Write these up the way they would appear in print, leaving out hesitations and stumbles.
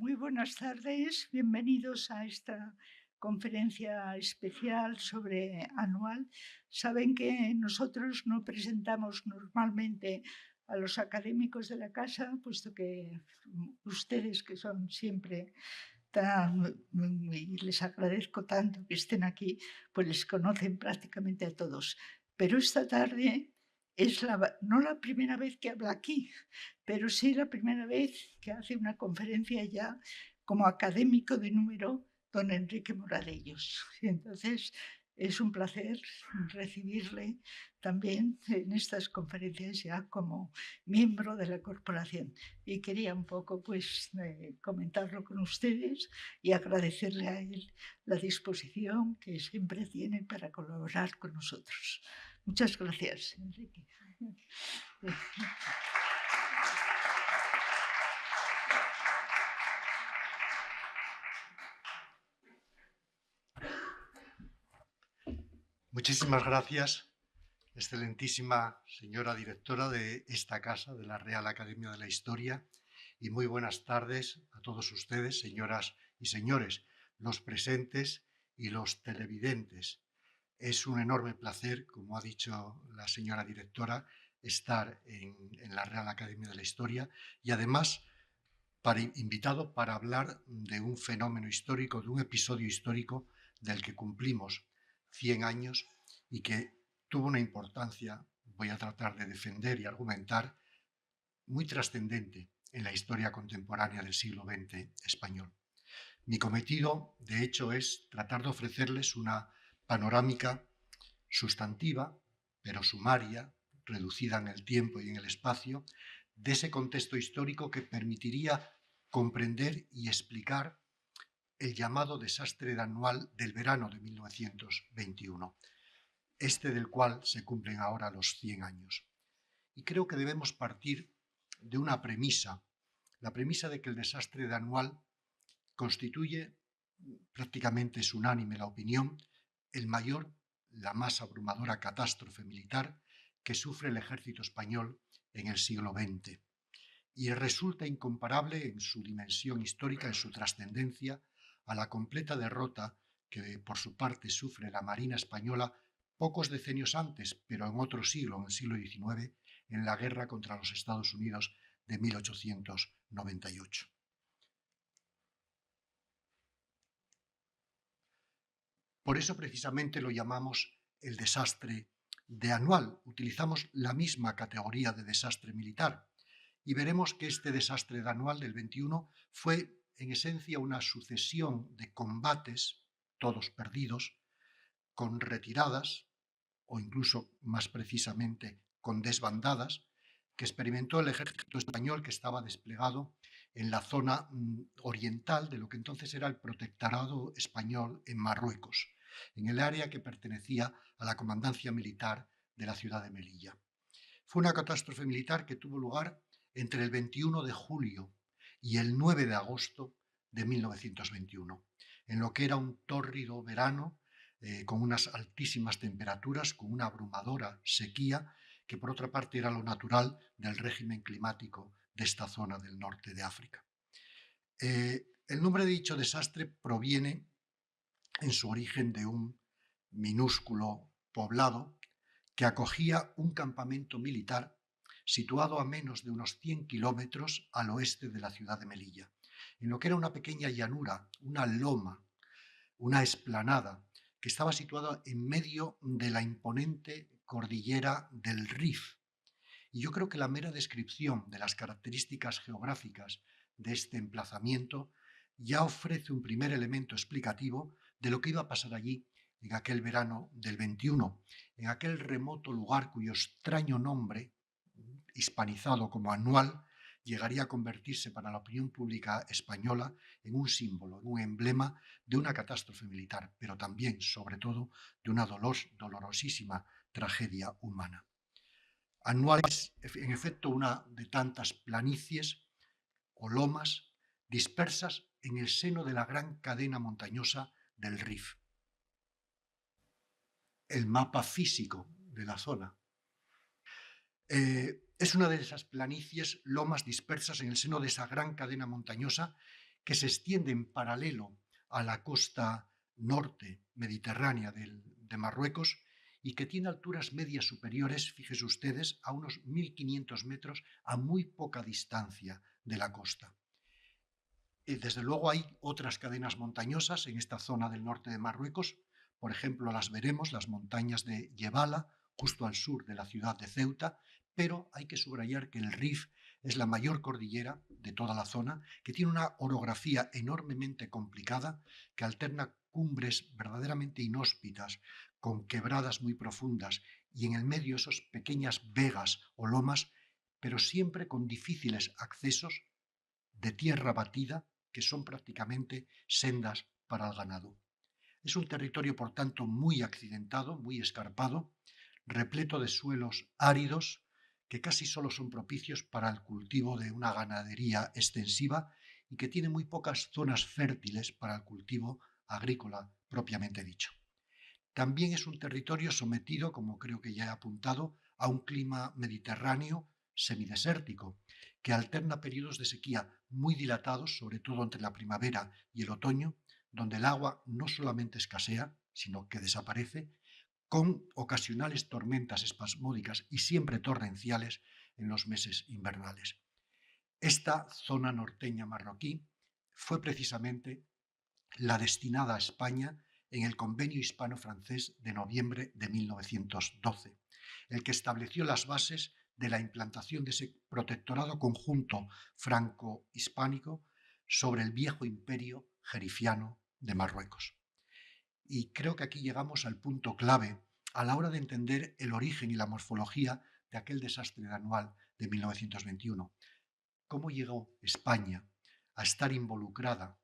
Muy buenas tardes, bienvenidos a esta conferencia especial sobre anual. Saben que nosotros no presentamos normalmente a los académicos de la casa, puesto que ustedes, que son siempre y les agradezco tanto que estén aquí, pues les conocen prácticamente a todos. Pero esta tarde es no la primera vez que habla aquí, pero sí la primera vez que hace una conferencia ya como académico de número don Enrique Moradellos. Y entonces es un placer recibirle también en estas conferencias ya como miembro de la corporación. Y quería un poco pues comentarlo con ustedes y agradecerle a él la disposición que siempre tiene para colaborar con nosotros. Muchas gracias, Enrique. Muchísimas gracias, excelentísima señora directora de esta casa, de la Real Academia de la Historia, y muy buenas tardes a todos ustedes, señoras y señores, los presentes y los televidentes. Es un enorme placer, como ha dicho la señora directora, estar en la Real Academia de la Historia y además invitado para hablar de un fenómeno histórico, de un episodio histórico del que cumplimos 100 años y que tuvo una importancia, voy a tratar de defender y argumentar, muy trascendente en la historia contemporánea del siglo XX español. Mi cometido, de hecho, es tratar de ofrecerles una panorámica sustantiva, pero sumaria, reducida en el tiempo y en el espacio, de ese contexto histórico que permitiría comprender y explicar el llamado desastre anual del verano de 1921, del cual se cumplen ahora los 100 años. Y creo que debemos partir de una premisa, la premisa de que el desastre de anual constituye, prácticamente es unánime la opinión, la más abrumadora catástrofe militar que sufre el ejército español en el siglo XX. Y resulta incomparable en su dimensión histórica, en su trascendencia, a la completa derrota que por su parte sufre la Marina española pocos decenios antes, pero en otro siglo, en el siglo XIX, en la guerra contra los Estados Unidos de 1898. Por eso precisamente lo llamamos el desastre de anual. Utilizamos la misma categoría de desastre militar y veremos que este desastre de anual del 21 fue en esencia una sucesión de combates, todos perdidos, con retiradas o incluso más precisamente con desbandadas, que experimentó el ejército español que estaba desplegado en la zona oriental de lo que entonces era el protectorado español en Marruecos, en el área que pertenecía a la comandancia militar de la ciudad de Melilla. Fue una catástrofe militar que tuvo lugar entre el 21 de julio y el 9 de agosto de 1921, en lo que era un tórrido verano con unas altísimas temperaturas, con una abrumadora sequía, que por otra parte era lo natural del régimen climático de esta zona del norte de África. El nombre de dicho desastre proviene en su origen de un minúsculo poblado que acogía un campamento militar situado a menos de unos 100 kilómetros al oeste de la ciudad de Melilla, en lo que era una pequeña llanura, una loma, una explanada, que estaba situada en medio de la imponente cordillera del Rif. Y yo creo que la mera descripción de las características geográficas de este emplazamiento ya ofrece un primer elemento explicativo de lo que iba a pasar allí en aquel verano del 21, en aquel remoto lugar cuyo extraño nombre, hispanizado como anual, llegaría a convertirse para la opinión pública española en un símbolo, en un emblema de una catástrofe militar, pero también, sobre todo, de una dolorosísima tragedia humana. Anual es, en efecto, una de tantas planicies o lomas dispersas en el seno de la gran cadena montañosa del Rif. El mapa físico de la zona. Es una de esas planicies, lomas dispersas en el seno de esa gran cadena montañosa que se extiende en paralelo a la costa norte mediterránea de Marruecos y que tiene alturas medias superiores, fíjense ustedes, a unos 1.500 metros a muy poca distancia de la costa. Desde luego hay otras cadenas montañosas en esta zona del norte de Marruecos. Por ejemplo, las veremos, las montañas de Yebala, justo al sur de la ciudad de Ceuta, pero hay que subrayar que el Rif es la mayor cordillera de toda la zona, que tiene una orografía enormemente complicada, que alterna cumbres verdaderamente inhóspitas, con quebradas muy profundas, y en el medio esas pequeñas vegas o lomas, pero siempre con difíciles accesos de tierra batida, que son prácticamente sendas para el ganado. Es un territorio, por tanto, muy accidentado, muy escarpado, repleto de suelos áridos que casi solo son propicios para el cultivo de una ganadería extensiva y que tiene muy pocas zonas fértiles para el cultivo agrícola propiamente dicho. También es un territorio sometido, como creo que ya he apuntado, a un clima mediterráneo semidesértico, que alterna periodos de sequía muy dilatados, sobre todo entre la primavera y el otoño, donde el agua no solamente escasea, sino que desaparece, con ocasionales tormentas espasmódicas y siempre torrenciales en los meses invernales. Esta zona norteña marroquí fue precisamente la destinada a España en el Convenio Hispano-Francés de noviembre de 1912, el que estableció las bases de la implantación de ese protectorado conjunto franco-hispánico sobre el viejo imperio jerifiano de Marruecos. Y creo que aquí llegamos al punto clave a la hora de entender el origen y la morfología de aquel desastre anual de 1921. ¿Cómo llegó España a estar involucrada,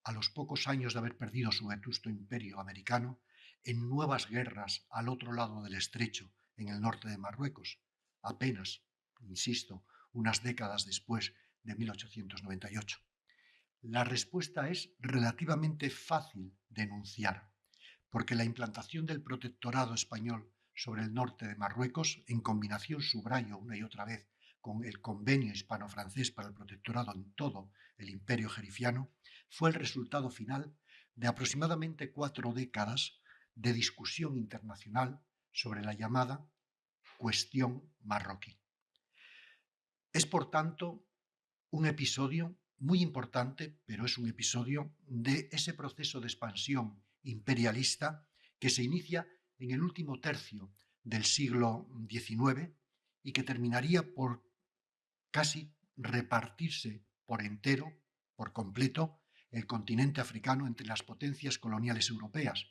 a los pocos años de haber perdido su vetusto imperio americano, en nuevas guerras al otro lado del estrecho, en el norte de Marruecos, apenas, insisto, unas décadas después de 1898? La respuesta es relativamente fácil de enunciar, porque la implantación del protectorado español sobre el norte de Marruecos, en combinación, subrayo una y otra vez, con el convenio hispano-francés para el protectorado en todo el imperio jerifiano, fue el resultado final de aproximadamente 4 décadas de discusión internacional sobre la llamada cuestión marroquí. Es, por tanto, un episodio muy importante, pero es un episodio de ese proceso de expansión imperialista que se inicia en el último tercio del siglo XIX y que terminaría por casi repartirse por entero, por completo, el continente africano entre las potencias coloniales europeas,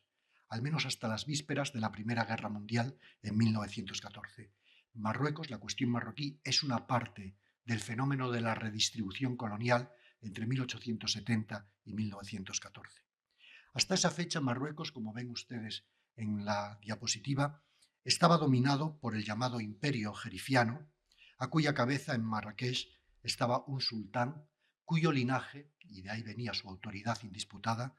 al menos hasta las vísperas de la Primera Guerra Mundial en 1914. Marruecos, la cuestión marroquí, es una parte del fenómeno de la redistribución colonial entre 1870 y 1914. Hasta esa fecha, Marruecos, como ven ustedes en la diapositiva, estaba dominado por el llamado Imperio Jerifiano, a cuya cabeza en Marrakech estaba un sultán cuyo linaje, y de ahí venía su autoridad indisputada,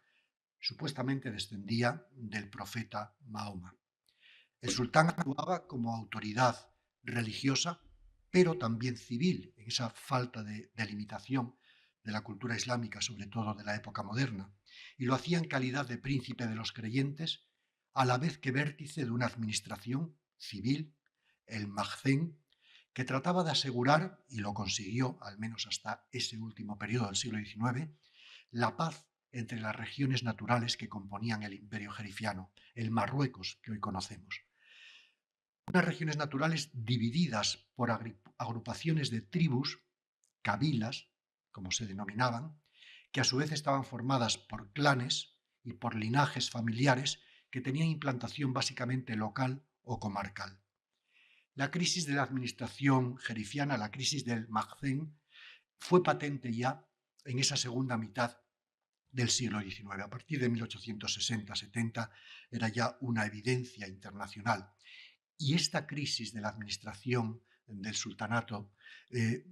supuestamente descendía del profeta Mahoma. El sultán actuaba como autoridad religiosa, pero también civil, en esa falta de delimitación de la cultura islámica, sobre todo de la época moderna, y lo hacía en calidad de príncipe de los creyentes, a la vez que vértice de una administración civil, el Mahzen, que trataba de asegurar, y lo consiguió al menos hasta ese último periodo del siglo XIX, la paz entre las regiones naturales que componían el imperio jerifiano, el Marruecos que hoy conocemos. Unas regiones naturales divididas por agrupaciones de tribus, kabilas, como se denominaban, que a su vez estaban formadas por clanes y por linajes familiares que tenían implantación básicamente local o comarcal. La crisis de la administración jerifiana, la crisis del Mahzen, fue patente ya en esa segunda mitad del siglo XIX. A partir de 1860-70 era ya una evidencia internacional. Y esta crisis de la administración del sultanato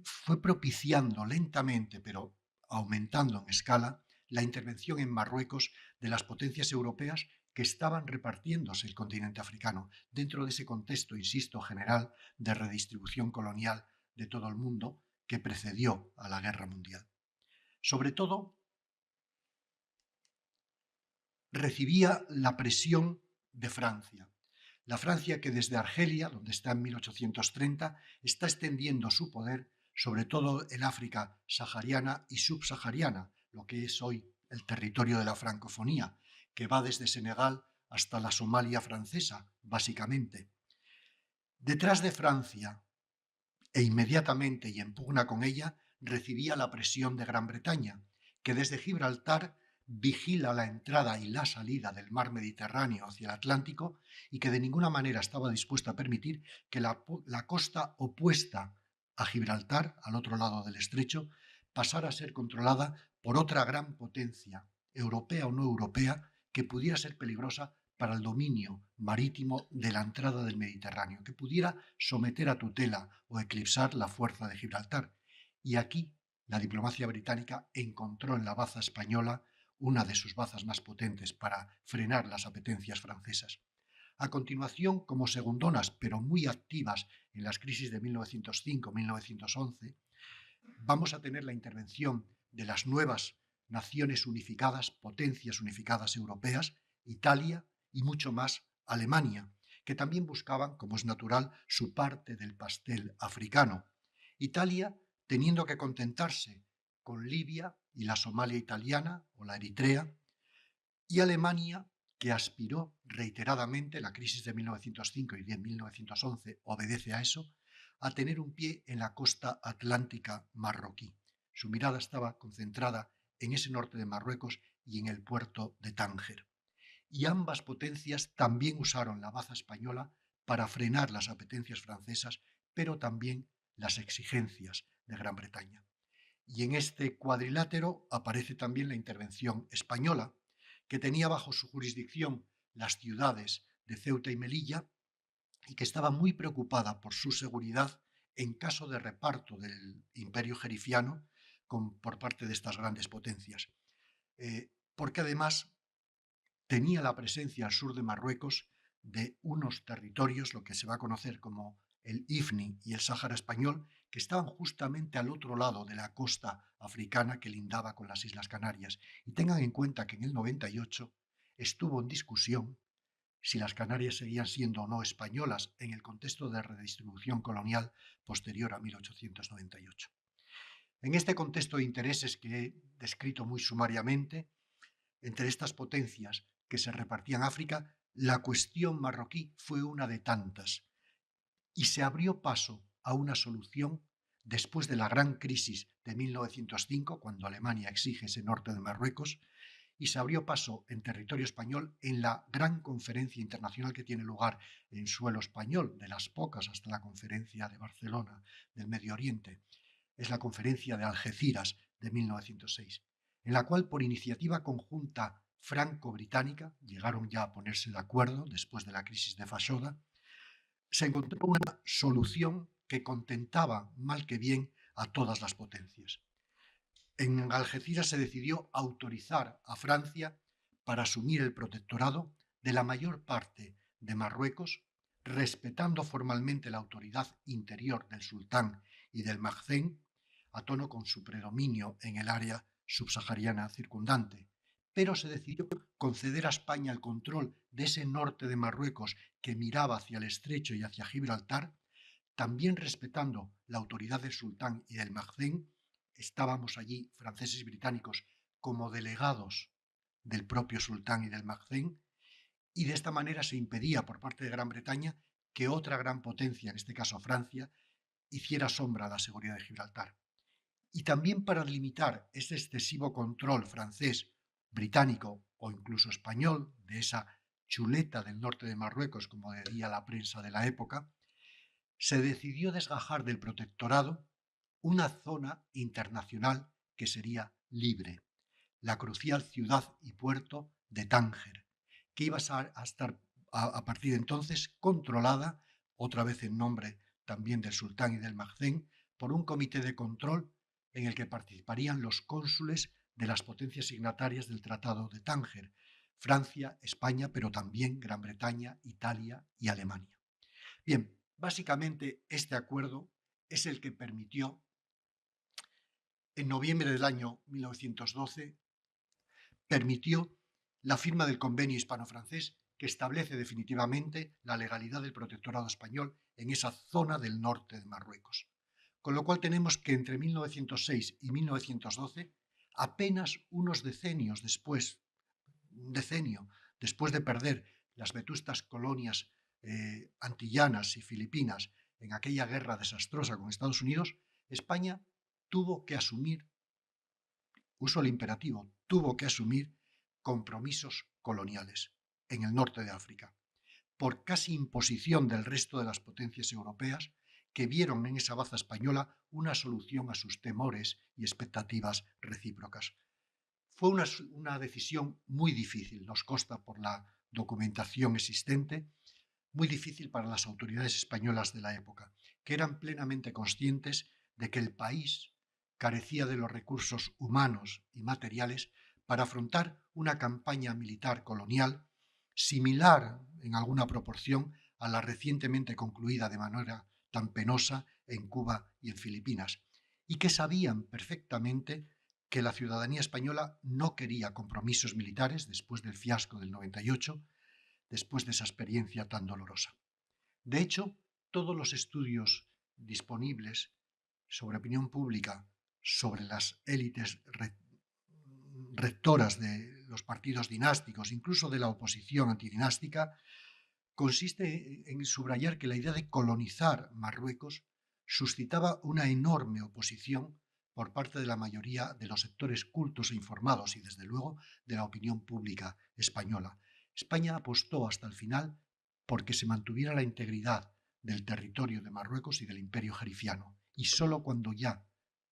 fue propiciando lentamente, pero aumentando en escala, la intervención en Marruecos de las potencias europeas que estaban repartiéndose el continente africano dentro de ese contexto, insisto, general de redistribución colonial de todo el mundo que precedió a la Guerra Mundial. Sobre todo, recibía la presión de Francia. La Francia que desde Argelia, donde está en 1830, está extendiendo su poder sobre todo el África sahariana y subsahariana, lo que es hoy el territorio de la francofonía, que va desde Senegal hasta la Somalia francesa, básicamente. Detrás de Francia, e inmediatamente y en pugna con ella, recibía la presión de Gran Bretaña, que desde Gibraltar vigila la entrada y la salida del mar Mediterráneo hacia el Atlántico y que de ninguna manera estaba dispuesta a permitir que la costa opuesta a Gibraltar, al otro lado del estrecho, pasara a ser controlada por otra gran potencia, europea o no europea, que pudiera ser peligrosa para el dominio marítimo de la entrada del Mediterráneo, que pudiera someter a tutela o eclipsar la fuerza de Gibraltar. Y aquí la diplomacia británica encontró en la baza española una de sus bazas más potentes para frenar las apetencias francesas. A continuación, como segundonas, pero muy activas en las crisis de 1905-1911, vamos a tener la intervención de las nuevas naciones unificadas, potencias unificadas europeas, Italia y mucho más Alemania, que también buscaban, como es natural, su parte del pastel africano. Italia teniendo que contentarse con Libia y la Somalia italiana o la Eritrea, y Alemania, que aspiró reiteradamente, la crisis de 1905 y de 1911 obedece a eso, a tener un pie en la costa atlántica marroquí. Su mirada estaba concentrada en ese norte de Marruecos y en el puerto de Tánger. Y ambas potencias también usaron la baza española para frenar las apetencias francesas, pero también las exigencias de Gran Bretaña. Y en este cuadrilátero aparece también la intervención española, que tenía bajo su jurisdicción las ciudades de Ceuta y Melilla y que estaba muy preocupada por su seguridad en caso de reparto del imperio jerifiano por parte de estas grandes potencias. Porque además tenía la presencia al sur de Marruecos de unos territorios, lo que se va a conocer como el Ifni y el Sáhara español, que estaban justamente al otro lado de la costa africana que lindaba con las Islas Canarias. Y tengan en cuenta que en el 98 estuvo en discusión si las Canarias seguían siendo o no españolas en el contexto de redistribución colonial posterior a 1898. En este contexto de intereses que he descrito muy sumariamente, entre estas potencias que se repartían África, la cuestión marroquí fue una de tantas y se abrió paso a una solución después de la gran crisis de 1905, cuando Alemania exige ese norte de Marruecos, y se abrió paso en territorio español en la gran conferencia internacional que tiene lugar en suelo español, de las pocas hasta la conferencia de Barcelona del Medio Oriente. Es la conferencia de Algeciras de 1906, en la cual por iniciativa conjunta franco-británica, llegaron ya a ponerse de acuerdo después de la crisis de Fashoda, se encontró una solución que contentaba mal que bien a todas las potencias. En Algeciras se decidió autorizar a Francia para asumir el protectorado de la mayor parte de Marruecos, respetando formalmente la autoridad interior del sultán y del Maghzen, a tono con su predominio en el área subsahariana circundante. Pero se decidió conceder a España el control de ese norte de Marruecos que miraba hacia el estrecho y hacia Gibraltar, también respetando la autoridad del sultán y del Maghzen. Estábamos allí, franceses y británicos, como delegados del propio sultán y del Maghzen, y de esta manera se impedía por parte de Gran Bretaña que otra gran potencia, en este caso Francia, hiciera sombra a la seguridad de Gibraltar. Y también para limitar ese excesivo control francés, británico o incluso español de esa chuleta del norte de Marruecos, como decía la prensa de la época, se decidió desgajar del protectorado una zona internacional que sería libre, la crucial ciudad y puerto de Tánger, que iba a estar a partir de entonces controlada, otra vez en nombre también del sultán y del Maghzen, por un comité de control en el que participarían los cónsules de las potencias signatarias del Tratado de Tánger, Francia, España, pero también Gran Bretaña, Italia y Alemania. Bien, básicamente este acuerdo es el que permitió en noviembre del año 1912 permitió la firma del convenio hispano-francés que establece definitivamente la legalidad del protectorado español en esa zona del norte de Marruecos. Con lo cual tenemos que entre 1906 y 1912, apenas unos decenios después, un decenio después de perder las vetustas colonias antillanas y filipinas en aquella guerra desastrosa con Estados Unidos, España tuvo que asumir, uso el imperativo, tuvo que asumir compromisos coloniales en el norte de África, por casi imposición del resto de las potencias europeas que vieron en esa baza española una solución a sus temores y expectativas recíprocas. Fue una decisión muy difícil, nos consta por la documentación existente, muy difícil para las autoridades españolas de la época, que eran plenamente conscientes de que el país carecía de los recursos humanos y materiales para afrontar una campaña militar colonial similar en alguna proporción a la recientemente concluida de manera tan penosa en Cuba y en Filipinas, y que sabían perfectamente que la ciudadanía española no quería compromisos militares después del fiasco del 98, después de esa experiencia tan dolorosa. De hecho, todos los estudios disponibles sobre opinión pública, sobre las élites rectoras de los partidos dinásticos, incluso de la oposición antidinástica, consiste en subrayar que la idea de colonizar Marruecos suscitaba una enorme oposición por parte de la mayoría de los sectores cultos e informados y, desde luego, de la opinión pública española. España apostó hasta el final porque se mantuviera la integridad del territorio de Marruecos y del imperio jerifiano, y solo cuando ya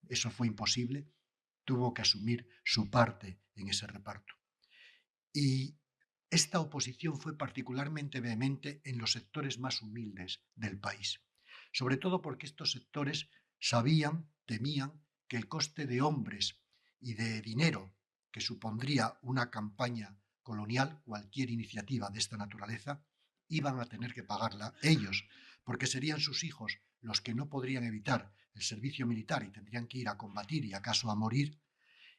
eso fue imposible, tuvo que asumir su parte en ese reparto. Y esta oposición fue particularmente vehemente en los sectores más humildes del país, sobre todo porque estos sectores sabían, temían, que el coste de hombres y de dinero que supondría una campaña colonial, cualquier iniciativa de esta naturaleza, iban a tener que pagarla ellos, porque serían sus hijos los que no podrían evitar el servicio militar y tendrían que ir a combatir y acaso a morir,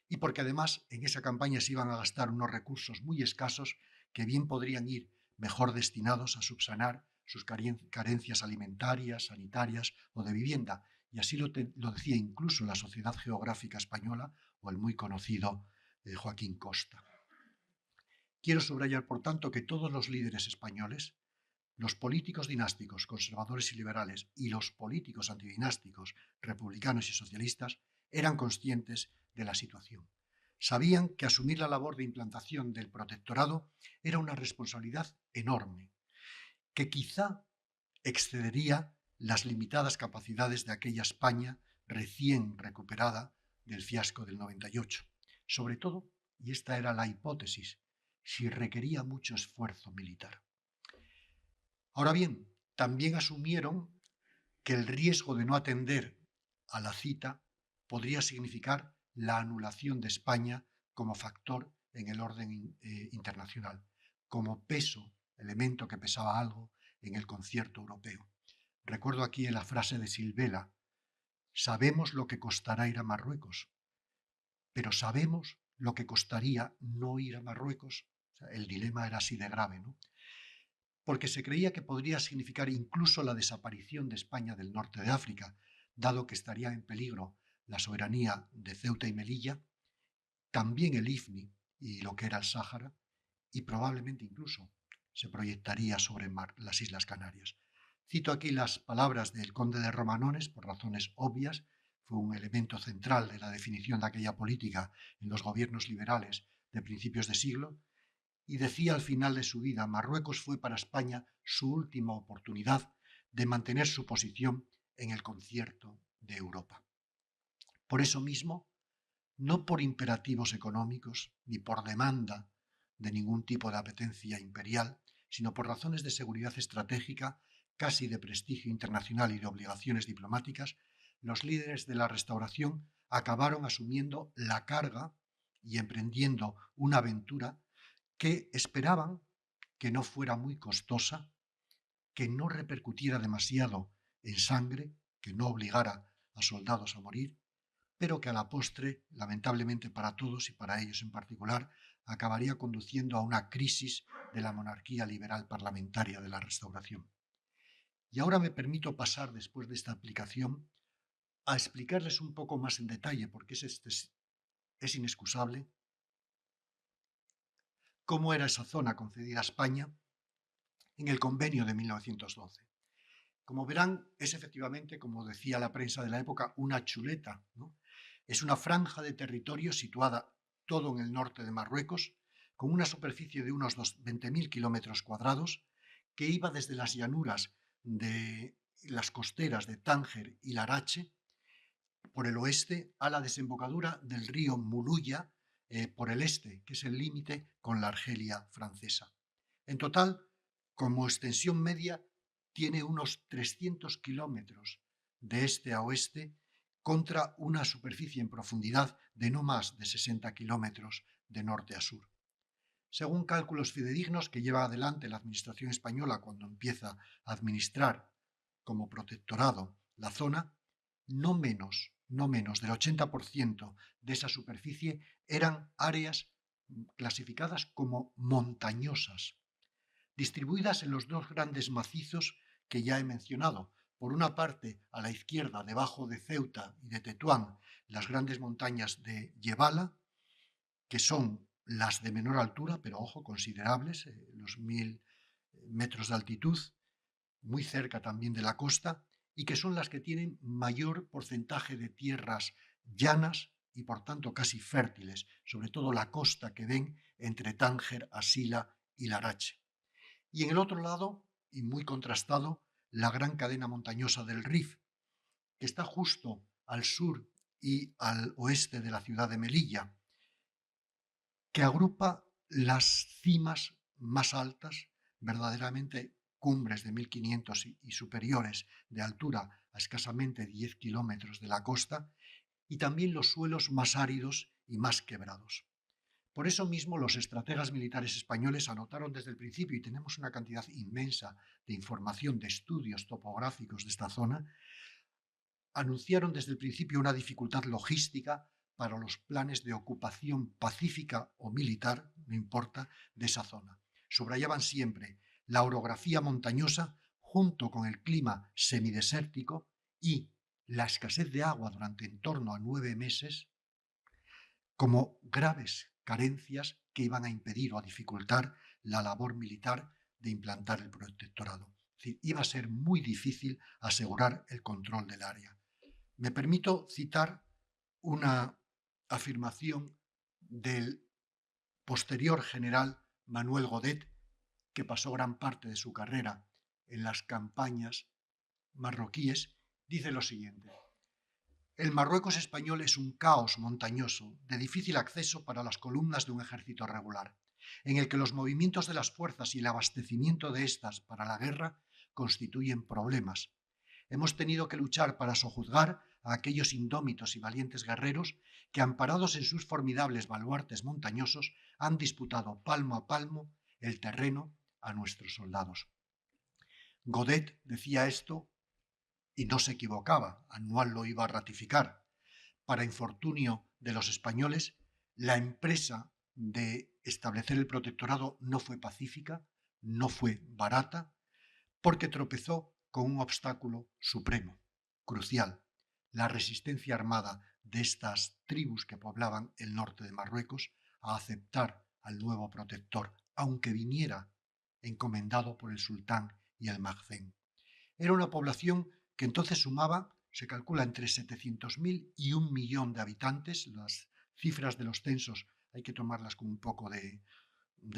y porque además en esa campaña se iban a gastar unos recursos muy escasos que bien podrían ir mejor destinados a subsanar sus carencias alimentarias, sanitarias o de vivienda. Y así lo decía incluso la Sociedad Geográfica Española o el muy conocido Joaquín Costa. Quiero subrayar, por tanto, que todos los líderes españoles, los políticos dinásticos, conservadores y liberales, y los políticos antidinásticos, republicanos y socialistas, eran conscientes de la situación. Sabían que asumir la labor de implantación del protectorado era una responsabilidad enorme, que quizá excedería las limitadas capacidades de aquella España recién recuperada del fiasco del 98. Sobre todo, y esta era la hipótesis, si requería mucho esfuerzo militar. Ahora bien, también asumieron que el riesgo de no atender a la cita podría significar la anulación de España como factor en el orden internacional, como peso, elemento que pesaba algo en el concierto europeo. Recuerdo aquí la frase de Silvela: sabemos lo que costará ir a Marruecos, pero sabemos lo que costaría no ir a Marruecos. O sea, el dilema era así de grave, ¿no? Porque se creía que podría significar incluso la desaparición de España del norte de África, dado que estaría en peligro la soberanía de Ceuta y Melilla, también el Ifni y lo que era el Sáhara, y probablemente incluso se proyectaría sobre las Islas Canarias. Cito aquí las palabras del conde de Romanones, por razones obvias, fue un elemento central de la definición de aquella política en los gobiernos liberales de principios de siglo, y decía al final de su vida: Marruecos fue para España su última oportunidad de mantener su posición en el concierto de Europa. Por eso mismo, no por imperativos económicos ni por demanda de ningún tipo de apetencia imperial, sino por razones de seguridad estratégica, casi de prestigio internacional y de obligaciones diplomáticas, los líderes de la Restauración acabaron asumiendo la carga y emprendiendo una aventura que esperaban que no fuera muy costosa, que no repercutiera demasiado en sangre, que no obligara a soldados a morir, pero que a la postre, lamentablemente para todos y para ellos en particular, acabaría conduciendo a una crisis de la monarquía liberal parlamentaria de la Restauración. Y ahora me permito pasar, después de esta aplicación, a explicarles un poco más en detalle, porque es inexcusable, cómo era esa zona concedida a España en el convenio de 1912. Como verán, es efectivamente, como decía la prensa de la época, una chuleta, ¿no? Es una franja de territorio situada todo en el norte de Marruecos, con una superficie de unos 20.000 kilómetros cuadrados, que iba desde las llanuras de las costeras de Tánger y Larache, por el oeste, a la desembocadura del río Muluya, por el este, que es el límite con la Argelia francesa. En total, como extensión media, tiene unos 300 kilómetros de este a oeste contra una superficie en profundidad de no más de 60 kilómetros de norte a sur. Según cálculos fidedignos que lleva adelante la administración española cuando empieza a administrar como protectorado la zona, no menos del 80% de esa superficie eran áreas clasificadas como montañosas, distribuidas en los dos grandes macizos que ya he mencionado. Por una parte, a la izquierda, debajo de Ceuta y de Tetuán, las grandes montañas de Yebala, que son las de menor altura, pero ojo, considerables, los 1000 metros de altitud, muy cerca también de la costa, y que son las que tienen mayor porcentaje de tierras llanas y por tanto casi fértiles, sobre todo la costa que ven entre Tánger, Asila y Larache. Y en el otro lado, y muy contrastado, la gran cadena montañosa del Rif, que está justo al sur y al oeste de la ciudad de Melilla, que agrupa las cimas más altas, verdaderamente cumbres de 1500 y superiores de altura a escasamente 10 kilómetros de la costa, y también los suelos más áridos y más quebrados. Por eso mismo los estrategas militares españoles anotaron desde el principio, y tenemos una cantidad inmensa de información, de estudios topográficos de esta zona, anunciaron desde el principio una dificultad logística para los planes de ocupación pacífica o militar, no importa, de esa zona. Subrayaban siempre la orografía montañosa junto con el clima semidesértico y la escasez de agua durante en torno a 9 meses como graves carencias que iban a impedir o a dificultar la labor militar de implantar el protectorado. Es decir, iba a ser muy difícil asegurar el control del área. Me permito citar una afirmación del posterior general Manuel Godet, que pasó gran parte de su carrera en las campañas marroquíes. Dice lo siguiente: el Marruecos español es un caos montañoso de difícil acceso para las columnas de un ejército regular, en el que los movimientos de las fuerzas y el abastecimiento de estas para la guerra constituyen problemas. Hemos tenido que luchar para sojuzgar a aquellos indómitos y valientes guerreros que, amparados en sus formidables baluartes montañosos, han disputado palmo a palmo el terreno a nuestros soldados. Godet decía esto y no se equivocaba, Annual lo iba a ratificar. Para infortunio de los españoles, la empresa de establecer el protectorado no fue pacífica, no fue barata, porque tropezó con un obstáculo supremo, crucial: la resistencia armada de estas tribus que poblaban el norte de Marruecos a aceptar al nuevo protector, aunque viniera encomendado por el sultán y el Maghzen. Era una población que entonces sumaba, se calcula, entre 700.000 y 1 millón de habitantes. Las cifras de los censos hay que tomarlas con un poco de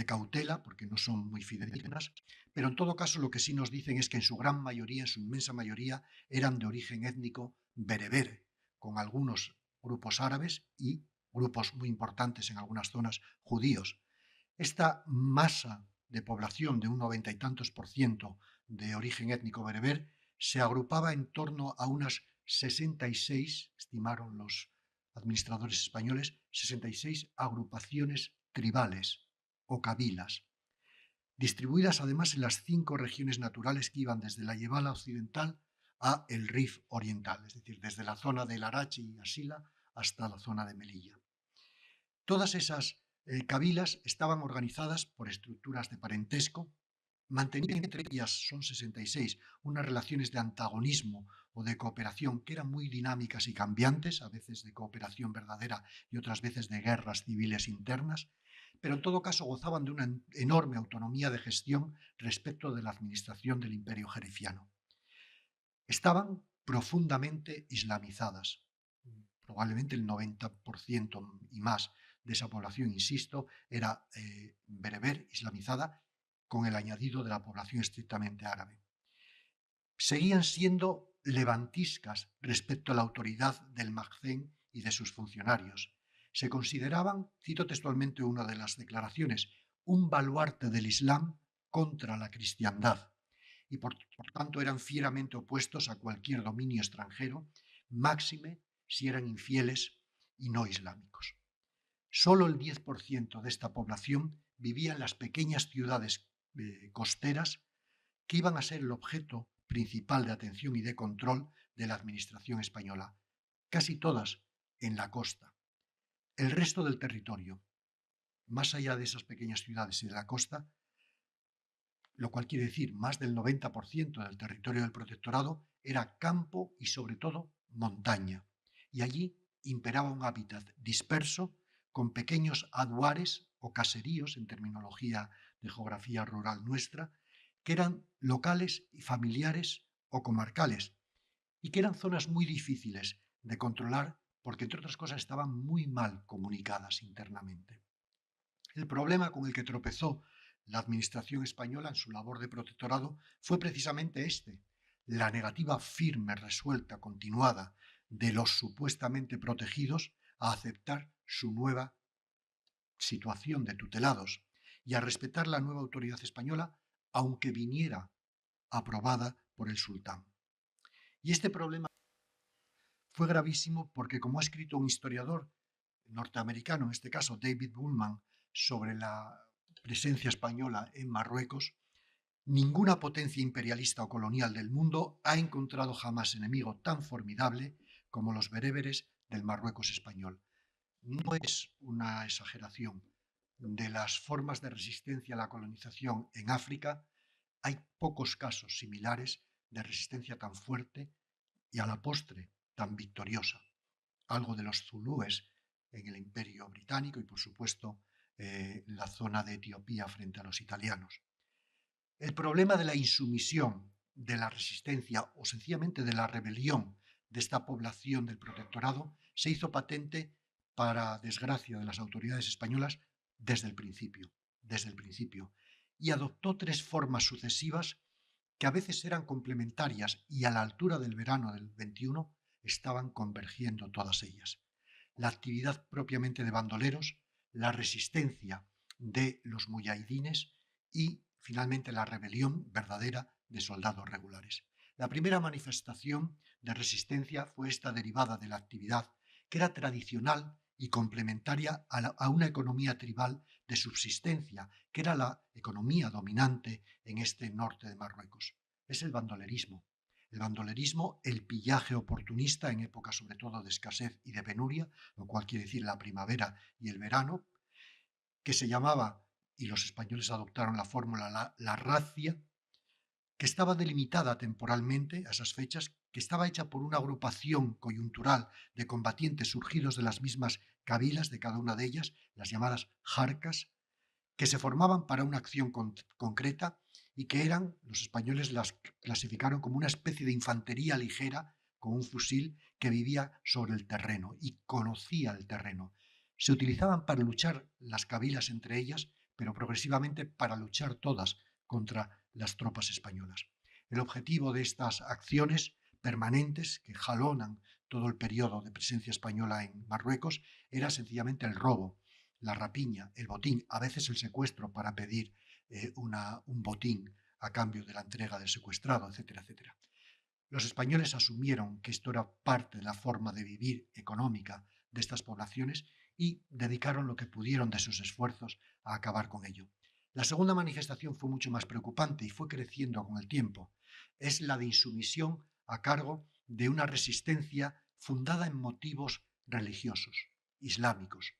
cautela, porque no son muy fidedignas, pero en todo caso lo que sí nos dicen es que en su gran mayoría, en su inmensa mayoría, eran de origen étnico bereber, con algunos grupos árabes y grupos muy importantes en algunas zonas judíos. Esta masa de población de un 90 y tantos % de origen étnico bereber se agrupaba en torno a unas 66, estimaron los administradores españoles, 66 agrupaciones tribales o cabilas, distribuidas además en las 5 regiones naturales que iban desde la Yebala occidental a el Rif oriental, es decir, desde la zona de Larache y Asila hasta la zona de Melilla. Todas esas Kabilas estaban organizadas por estructuras de parentesco, mantenían entre ellas, son 66, unas relaciones de antagonismo o de cooperación que eran muy dinámicas y cambiantes, a veces de cooperación verdadera y otras veces de guerras civiles internas, pero en todo caso gozaban de una enorme autonomía de gestión respecto de la administración del imperio jerifiano. Estaban profundamente islamizadas. Probablemente el 90% y más de esa población, insisto, era bereber, islamizada, con el añadido de la población estrictamente árabe. Seguían siendo levantiscas respecto a la autoridad del Magzen y de sus funcionarios. Se consideraban, cito textualmente una de las declaraciones, un baluarte del Islam contra la cristiandad y por tanto eran fieramente opuestos a cualquier dominio extranjero, máxime si eran infieles y no islámicos. Solo el 10% de esta población vivía en las pequeñas ciudades costeras que iban a ser el objeto principal de atención y de control de la administración española, casi todas en la costa. El resto del territorio, más allá de esas pequeñas ciudades y de la costa, lo cual quiere decir más del 90% del territorio del protectorado, era campo y sobre todo montaña. Y allí imperaba un hábitat disperso con pequeños aduares o caseríos, en terminología de geografía rural nuestra, que eran locales y familiares o comarcales y que eran zonas muy difíciles de controlar porque, entre otras cosas, estaban muy mal comunicadas internamente. El problema con el que tropezó la administración española en su labor de protectorado fue precisamente este: la negativa firme, resuelta, continuada de los supuestamente protegidos a aceptar su nueva situación de tutelados y a respetar la nueva autoridad española, aunque viniera aprobada por el sultán. Y este problema fue gravísimo porque, como ha escrito un historiador norteamericano, en este caso David Bullman, sobre la presencia española en Marruecos, ninguna potencia imperialista o colonial del mundo ha encontrado jamás enemigo tan formidable como los bereberes del Marruecos español. No es una exageración. De las formas de resistencia a la colonización en África, hay pocos casos similares de resistencia tan fuerte y a la postre tan victoriosa. Algo de los zulúes en el Imperio Británico y, por supuesto, la zona de Etiopía frente a los italianos. El problema de la insumisión, de la resistencia o sencillamente de la rebelión de esta población del protectorado se hizo patente, para desgracia de las autoridades españolas, desde el principio, y adoptó tres formas sucesivas que a veces eran complementarias y a la altura del verano del 21 estaban convergiendo todas ellas. La actividad propiamente de bandoleros, la resistencia de los muyahidines y, finalmente, la rebelión verdadera de soldados regulares. La primera manifestación de resistencia fue esta derivada de la actividad que era tradicional y complementaria a una economía tribal de subsistencia, que era la economía dominante en este norte de Marruecos. Es el bandolerismo. El bandolerismo, el pillaje oportunista en épocas sobre todo de escasez y de penuria, lo cual quiere decir la primavera y el verano, que se llamaba, y los españoles adoptaron la fórmula, la razzia, que estaba delimitada temporalmente a esas fechas, que estaba hecha por una agrupación coyuntural de combatientes surgidos de las mismas cabilas de cada una de ellas, las llamadas jarcas, que se formaban para una acción concreta y que eran, los españoles las clasificaron como una especie de infantería ligera con un fusil que vivía sobre el terreno y conocía el terreno. Se utilizaban para luchar las cabilas entre ellas, pero progresivamente para luchar todas contra las tropas españolas. El objetivo de estas acciones permanentes que jalonan todo el periodo de presencia española en Marruecos era sencillamente el robo, la rapiña, el botín, a veces el secuestro para pedir un botín a cambio de la entrega del secuestrado, etcétera, etcétera. Los españoles asumieron que esto era parte de la forma de vivir económica de estas poblaciones y dedicaron lo que pudieron de sus esfuerzos a acabar con ello. La segunda manifestación fue mucho más preocupante y fue creciendo con el tiempo. Es la de insumisión a cargo de una resistencia fundada en motivos religiosos, islámicos.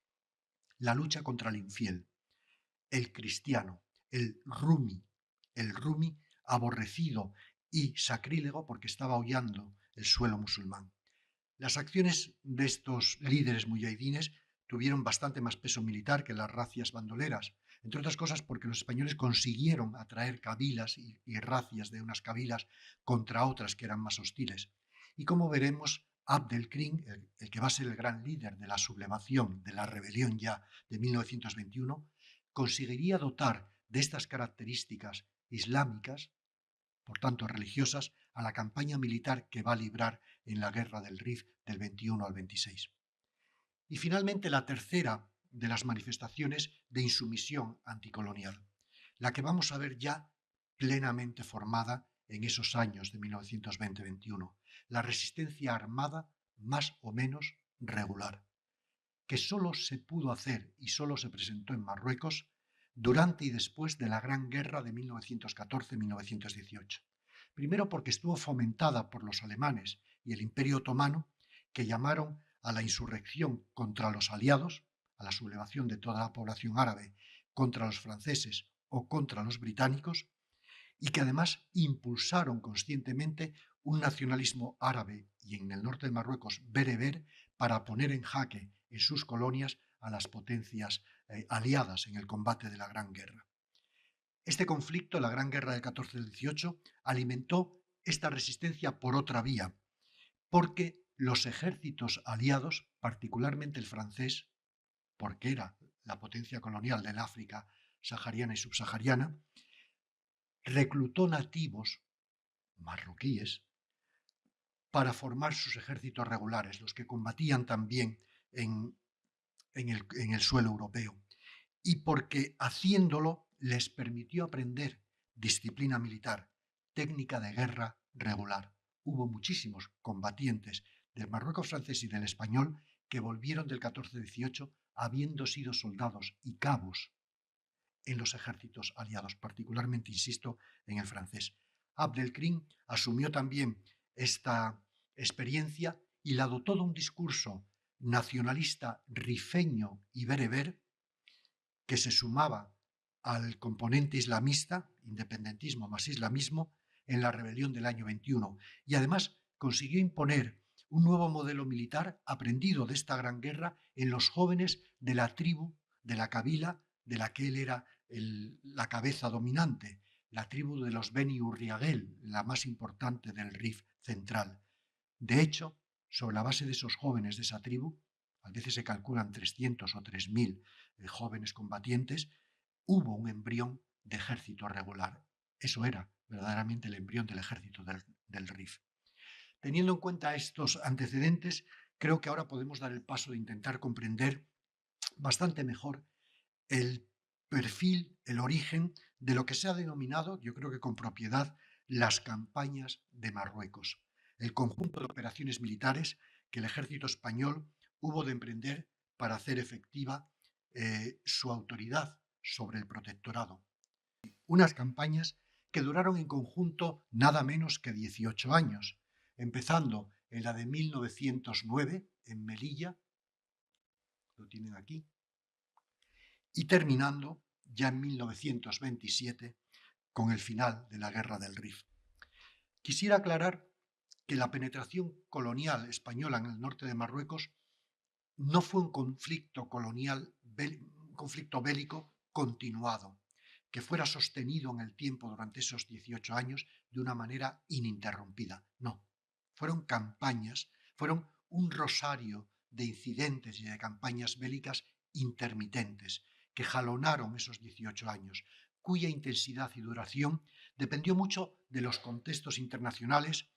la lucha contra el infiel, el cristiano, el rumi aborrecido y sacrílego porque estaba hollando el suelo musulmán. Las acciones de estos líderes muyahidines tuvieron bastante más peso militar que las razias bandoleras, entre otras cosas porque los españoles consiguieron atraer cabilas y razias de unas cabilas contra otras que eran más hostiles. Y como veremos, Abd el-Krim, el que va a ser el gran líder de la sublevación, de la rebelión ya de 1921, conseguiría dotar de estas características islámicas, por tanto religiosas, a la campaña militar que va a librar en la guerra del Rif del 21 al 26. Y finalmente la tercera de las manifestaciones de insumisión anticolonial, la que vamos a ver ya plenamente formada en esos años de 1920-21, la resistencia armada más o menos regular, que solo se pudo hacer y solo se presentó en Marruecos durante y después de la Gran Guerra de 1914-1918. Primero porque estuvo fomentada por los alemanes y el Imperio Otomano, que llamaron a la insurrección contra los aliados, a la sublevación de toda la población árabe contra los franceses o contra los británicos, y que además impulsaron conscientemente un nacionalismo árabe y en el norte de Marruecos bereber para poner en jaque en sus colonias a las potencias aliadas en el combate de la Gran Guerra. Este conflicto, la Gran Guerra del 14-18, alimentó esta resistencia por otra vía, porque los ejércitos aliados, particularmente el francés, porque era la potencia colonial del África sahariana y subsahariana, reclutó nativos marroquíes para formar sus ejércitos regulares, los que combatían también en el suelo europeo. Y porque haciéndolo les permitió aprender disciplina militar, técnica de guerra regular. Hubo muchísimos combatientes del Marruecos francés y del español que volvieron del 14-18 habiendo sido soldados y cabos en los ejércitos aliados, particularmente, insisto, en el francés. Abd el-Krim asumió también esta experiencia y la dotó de un discurso nacionalista rifeño y bereber que se sumaba al componente islamista, independentismo más islamismo, en la rebelión del año 21. Y además consiguió imponer un nuevo modelo militar aprendido de esta gran guerra en los jóvenes de la tribu, de la kabila, de la que él era la cabeza dominante, la tribu de los Beni Urriagel, la más importante del Rif central. De hecho, sobre la base de esos jóvenes de esa tribu, a veces se calculan 300 o 3.000 jóvenes combatientes, hubo un embrión de ejército regular. Eso era verdaderamente el embrión del ejército del Rif. Teniendo en cuenta estos antecedentes, creo que ahora podemos dar el paso de intentar comprender bastante mejor el perfil, el origen de lo que se ha denominado, yo creo que con propiedad, las campañas de Marruecos, el conjunto de operaciones militares que el ejército español hubo de emprender para hacer efectiva su autoridad sobre el protectorado. Unas campañas que duraron en conjunto nada menos que 18 años, empezando en la de 1909 en Melilla, lo tienen aquí, y terminando ya en 1927 con el final de la Guerra del Rif. Quisiera aclarar que la penetración colonial española en el norte de Marruecos no fue un conflicto colonial, un conflicto bélico continuado, que fuera sostenido en el tiempo durante esos 18 años de una manera ininterrumpida. No, fueron campañas, fueron un rosario de incidentes y de campañas bélicas intermitentes que jalonaron esos 18 años, cuya intensidad y duración dependió mucho de los contextos internacionales,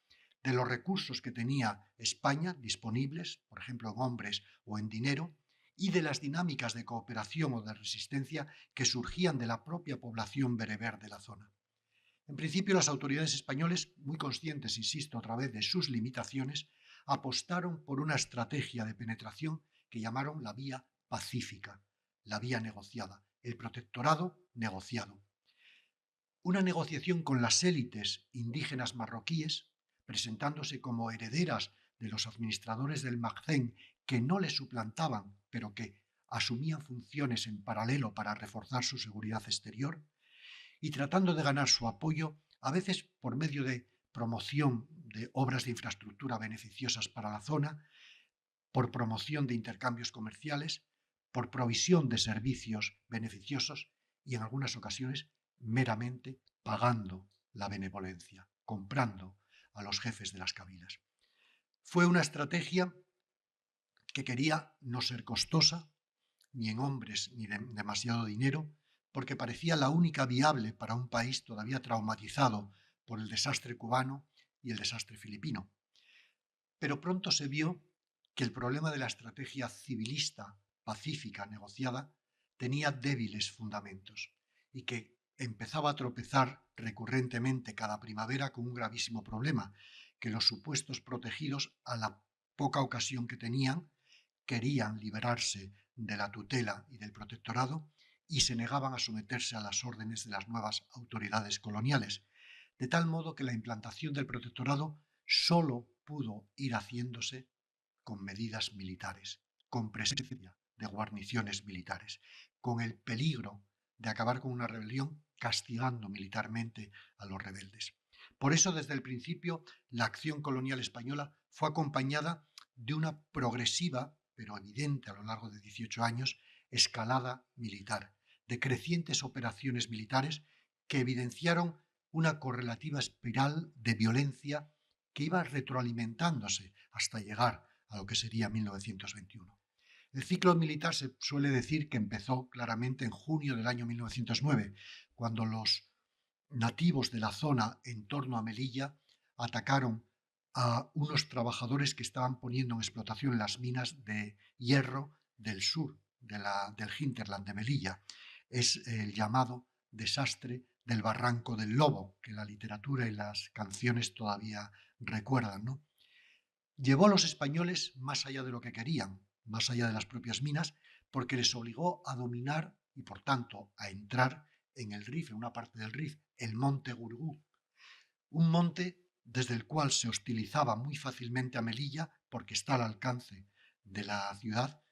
de los recursos que tenía España disponibles, por ejemplo en hombres o en dinero, y de las dinámicas de cooperación o de resistencia que surgían de la propia población bereber de la zona. En principio, las autoridades españolas, muy conscientes, insisto, a través de sus limitaciones, apostaron por una estrategia de penetración que llamaron la vía pacífica, la vía negociada, el protectorado negociado. Una negociación con las élites indígenas marroquíes, presentándose como herederas de los administradores del Maghzen que no les suplantaban, pero que asumían funciones en paralelo para reforzar su seguridad exterior y tratando de ganar su apoyo, a veces por medio de promoción de obras de infraestructura beneficiosas para la zona, por promoción de intercambios comerciales, por provisión de servicios beneficiosos y en algunas ocasiones meramente pagando la benevolencia, comprando a los jefes de las cabilas. Fue una estrategia que quería no ser costosa, ni en hombres ni de demasiado dinero, porque parecía la única viable para un país todavía traumatizado por el desastre cubano y el desastre filipino. Pero pronto se vio que el problema de la estrategia civilista, pacífica, negociada, tenía débiles fundamentos y que empezaba a tropezar recurrentemente cada primavera con un gravísimo problema, que los supuestos protegidos, a la poca ocasión que tenían, querían liberarse de la tutela y del protectorado y se negaban a someterse a las órdenes de las nuevas autoridades coloniales, de tal modo que la implantación del protectorado solo pudo ir haciéndose con medidas militares, con presencia de guarniciones militares, con el peligro de acabar con una rebelión castigando militarmente a los rebeldes. Por eso, desde el principio, la acción colonial española fue acompañada de una progresiva, pero evidente a lo largo de 18 años, escalada militar, de crecientes operaciones militares que evidenciaron una correlativa espiral de violencia que iba retroalimentándose hasta llegar a lo que sería 1921. El ciclo militar se suele decir que empezó claramente en junio del año 1909, cuando los nativos de la zona en torno a Melilla atacaron a unos trabajadores que estaban poniendo en explotación las minas de hierro del sur del hinterland de Melilla. Es el llamado desastre del Barranco del Lobo, que la literatura y las canciones todavía recuerdan, ¿no? Llevó a los españoles más allá de lo que querían, más allá de las propias minas, porque les obligó a dominar y, por tanto, a entrar en el Rif, en una parte del Rif, el monte Gurugú, un monte desde el cual se hostilizaba muy fácilmente a Melilla porque está al alcance de la ciudad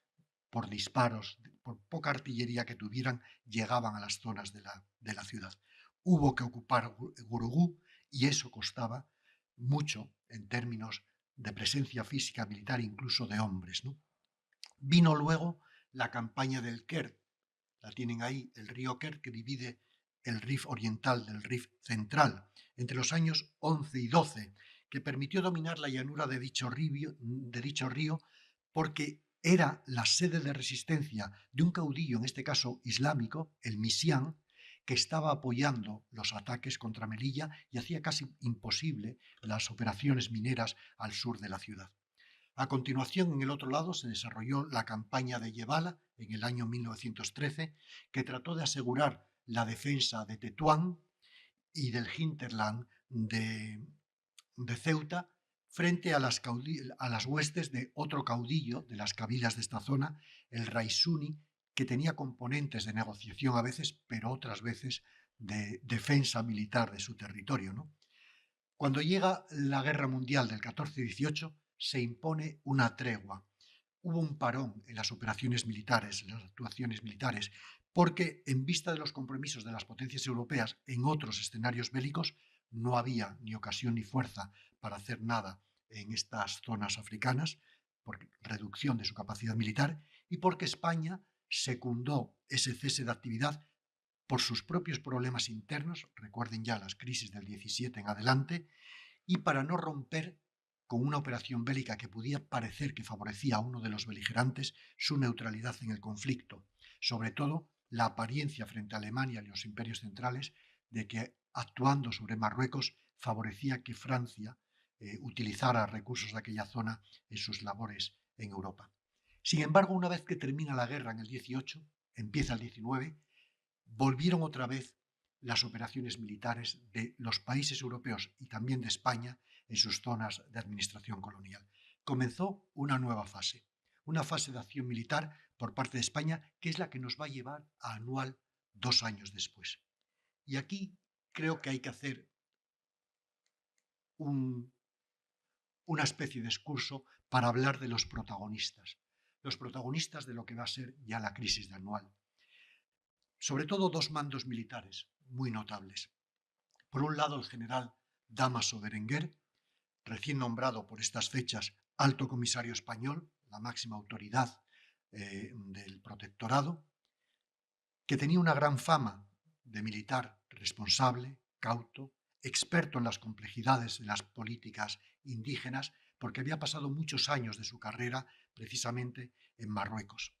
por disparos, por poca artillería que tuvieran, llegaban a las zonas de la ciudad. Hubo que ocupar Gurugú y eso costaba mucho en términos de presencia física militar, incluso de hombres, ¿no? Vino luego la campaña del Kert, la tienen ahí, el río Kert que divide el Rif oriental del Rif central, entre los años 11 y 12, que permitió dominar la llanura de dicho río porque era la sede de resistencia de un caudillo, en este caso islámico, el Misián, que estaba apoyando los ataques contra Melilla y hacía casi imposible las operaciones mineras al sur de la ciudad. A continuación, en el otro lado, se desarrolló la campaña de Yebala en el año 1913, que trató de asegurar la defensa de Tetuán y del hinterland de Ceuta frente a las huestes de otro caudillo de las cabilas de esta zona, el Raisuni, que tenía componentes de negociación a veces, pero otras veces de defensa militar de su territorio, ¿no? Cuando llega la Guerra Mundial del 14-18, se impone una tregua. Hubo un parón en las operaciones militares, en las actuaciones militares, porque en vista de los compromisos de las potencias europeas en otros escenarios bélicos, no había ni ocasión ni fuerza para hacer nada en estas zonas africanas, por reducción de su capacidad militar, y porque España secundó ese cese de actividad por sus propios problemas internos, recuerden ya las crisis del 17 en adelante, y para no romper con una operación bélica que podía parecer que favorecía a uno de los beligerantes su neutralidad en el conflicto, sobre todo la apariencia frente a Alemania y los imperios centrales de que actuando sobre Marruecos favorecía que Francia utilizara recursos de aquella zona en sus labores en Europa. Sin embargo, una vez que termina la guerra en el 18, empieza el 19, volvieron otra vez las operaciones militares de los países europeos y también de España en sus zonas de administración colonial. Comenzó una nueva fase, una fase de acción militar por parte de España, que es la que nos va a llevar a Anual 2 años después. Y aquí creo que hay que hacer una especie de excurso para hablar de los protagonistas, los protagonistas de lo que va a ser ya la crisis de Anual. Sobre todo dos mandos militares muy notables. Por un lado, el general Dámaso Berenguer, recién nombrado por estas fechas alto comisario español, la máxima autoridad del protectorado, que tenía una gran fama de militar responsable, cauto, experto en las complejidades de las políticas indígenas, porque había pasado muchos años de su carrera precisamente en Marruecos.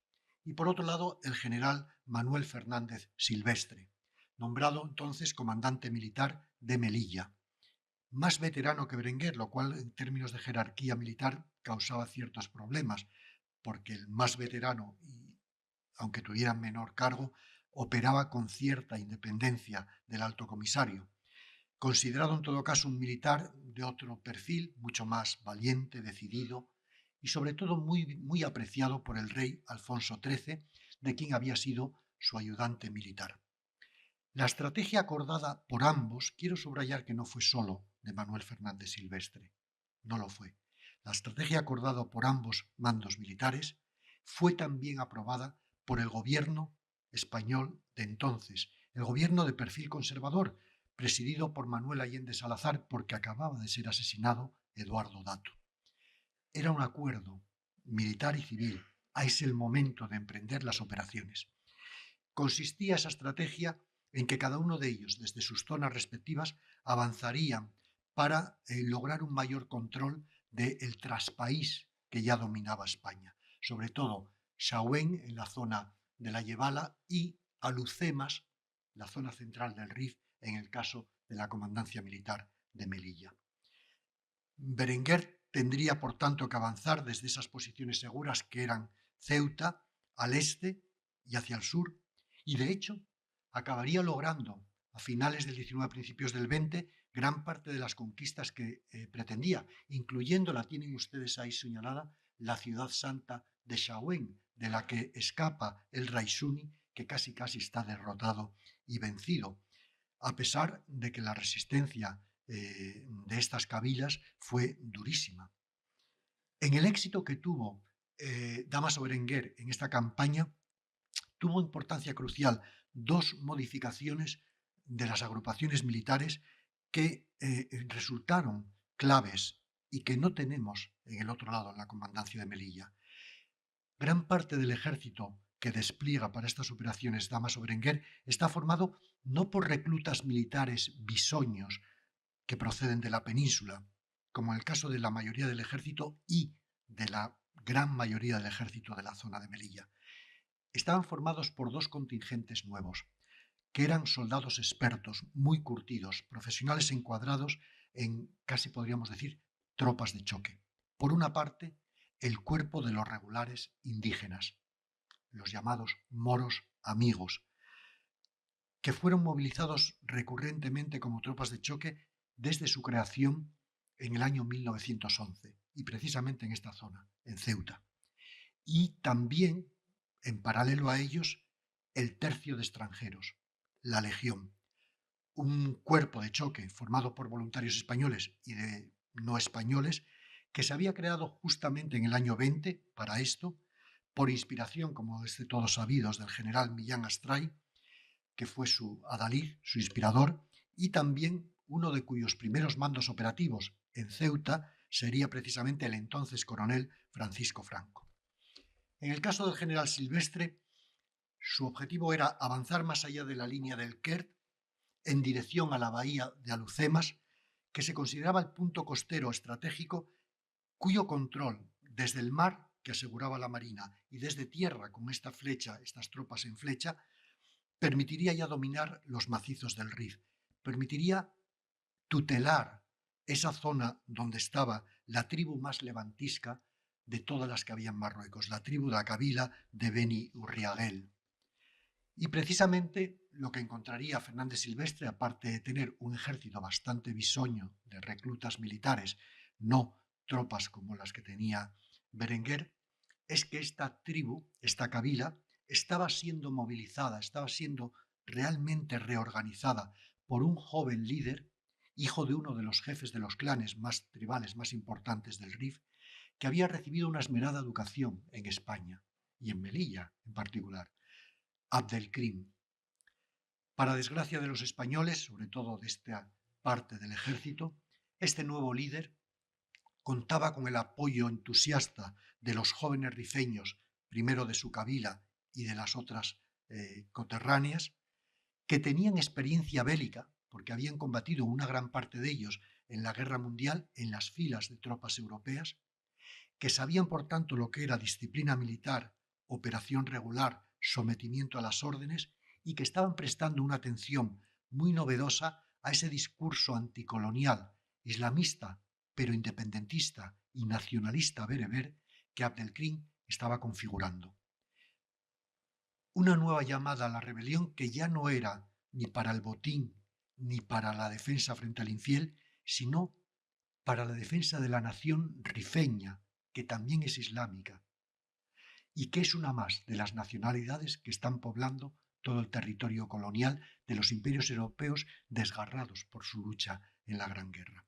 Y por otro lado, el general Manuel Fernández Silvestre, nombrado entonces comandante militar de Melilla, más veterano que Berenguer, lo cual en términos de jerarquía militar causaba ciertos problemas, porque el más veterano, aunque tuviera menor cargo, operaba con cierta independencia del alto comisario, considerado en todo caso un militar de otro perfil, mucho más valiente, decidido y sobre todo muy apreciado por el rey Alfonso XIII, de quien había sido su ayudante militar. La estrategia acordada por ambos, quiero subrayar que no fue solo de Manuel Fernández Silvestre, no lo fue. La estrategia acordada por ambos mandos militares fue también aprobada por el gobierno español de entonces, el gobierno de perfil conservador, presidido por Manuel Allende Salazar, porque acababa de ser asesinado Eduardo Dato. Era un acuerdo militar y civil. Es el momento de emprender las operaciones. Consistía esa estrategia en que cada uno de ellos, desde sus zonas respectivas, avanzarían para lograr un mayor control del traspaís que ya dominaba España, sobre todo Chauen en la zona de la Yebala y Alucemas, la zona central del Rif, en el caso de la comandancia militar de Melilla. Berenguer tendría, por tanto, que avanzar desde esas posiciones seguras que eran Ceuta, al este y hacia el sur, y de hecho acabaría logrando a finales del 19, principios del 20, gran parte de las conquistas que pretendía, incluyendo, la tienen ustedes ahí señalada, la ciudad santa de Chauen, de la que escapa el Raisuni, que casi está derrotado y vencido, a pesar de que la resistencia de estas cabilas fue durísima. En el éxito que tuvo Dámaso Berenguer en esta campaña, tuvo importancia crucial dos modificaciones de las agrupaciones militares que resultaron claves y que no tenemos en el otro lado, en la comandancia de Melilla. Gran parte del ejército que despliega para estas operaciones Dámaso Berenguer está formado no por reclutas militares bisoños que proceden de la península, como en el caso de la mayoría del ejército y de la gran mayoría del ejército de la zona de Melilla. Estaban formados por dos contingentes nuevos, que eran soldados expertos, muy curtidos, profesionales encuadrados en, casi podríamos decir, tropas de choque. Por una parte, el cuerpo de los regulares indígenas, los llamados moros amigos, que fueron movilizados recurrentemente como tropas de choque desde su creación en el año 1911, y precisamente en esta zona, en Ceuta. Y también, en paralelo a ellos, el tercio de extranjeros, la Legión, un cuerpo de choque formado por voluntarios españoles y de no españoles, que se había creado justamente en el año 20 para esto, por inspiración, como es de todos sabidos, del general Millán Astray, que fue su adalid, su inspirador, y también uno de cuyos primeros mandos operativos en Ceuta sería precisamente el entonces coronel Francisco Franco. En el caso del general Silvestre, su objetivo era avanzar más allá de la línea del Kert en dirección a la bahía de Alucemas, que se consideraba el punto costero estratégico cuyo control desde el mar, que aseguraba la marina, y desde tierra, con esta flecha, estas tropas en flecha, permitiría ya dominar los macizos del Rif, permitiría tutelar esa zona donde estaba la tribu más levantisca de todas las que había en Marruecos, la tribu de la Kabila de Beni Urriagel. Y precisamente lo que encontraría Fernández Silvestre, aparte de tener un ejército bastante bisoño de reclutas militares, no tropas como las que tenía Berenguer, es que esta tribu, esta Kabila, estaba siendo movilizada, estaba siendo realmente reorganizada por un joven líder, hijo de uno de los jefes de los clanes más tribales, más importantes del Rif, que había recibido una esmerada educación en España y en Melilla en particular, Abdelkrim. Para desgracia de los españoles, sobre todo de esta parte del ejército, este nuevo líder contaba con el apoyo entusiasta de los jóvenes rifeños, primero de su kabila y de las otras coterráneas, que tenían experiencia bélica, porque habían combatido una gran parte de ellos en la Guerra Mundial en las filas de tropas europeas, que sabían por tanto lo que era disciplina militar, operación regular, sometimiento a las órdenes, y que estaban prestando una atención muy novedosa a ese discurso anticolonial, islamista, pero independentista y nacionalista bereber que Abdelkrim estaba configurando. Una nueva llamada a la rebelión que ya no era ni para el botín ni para la defensa frente al infiel, sino para la defensa de la nación rifeña, que también es islámica, y que es una más de las nacionalidades que están poblando todo el territorio colonial de los imperios europeos desgarrados por su lucha en la Gran Guerra.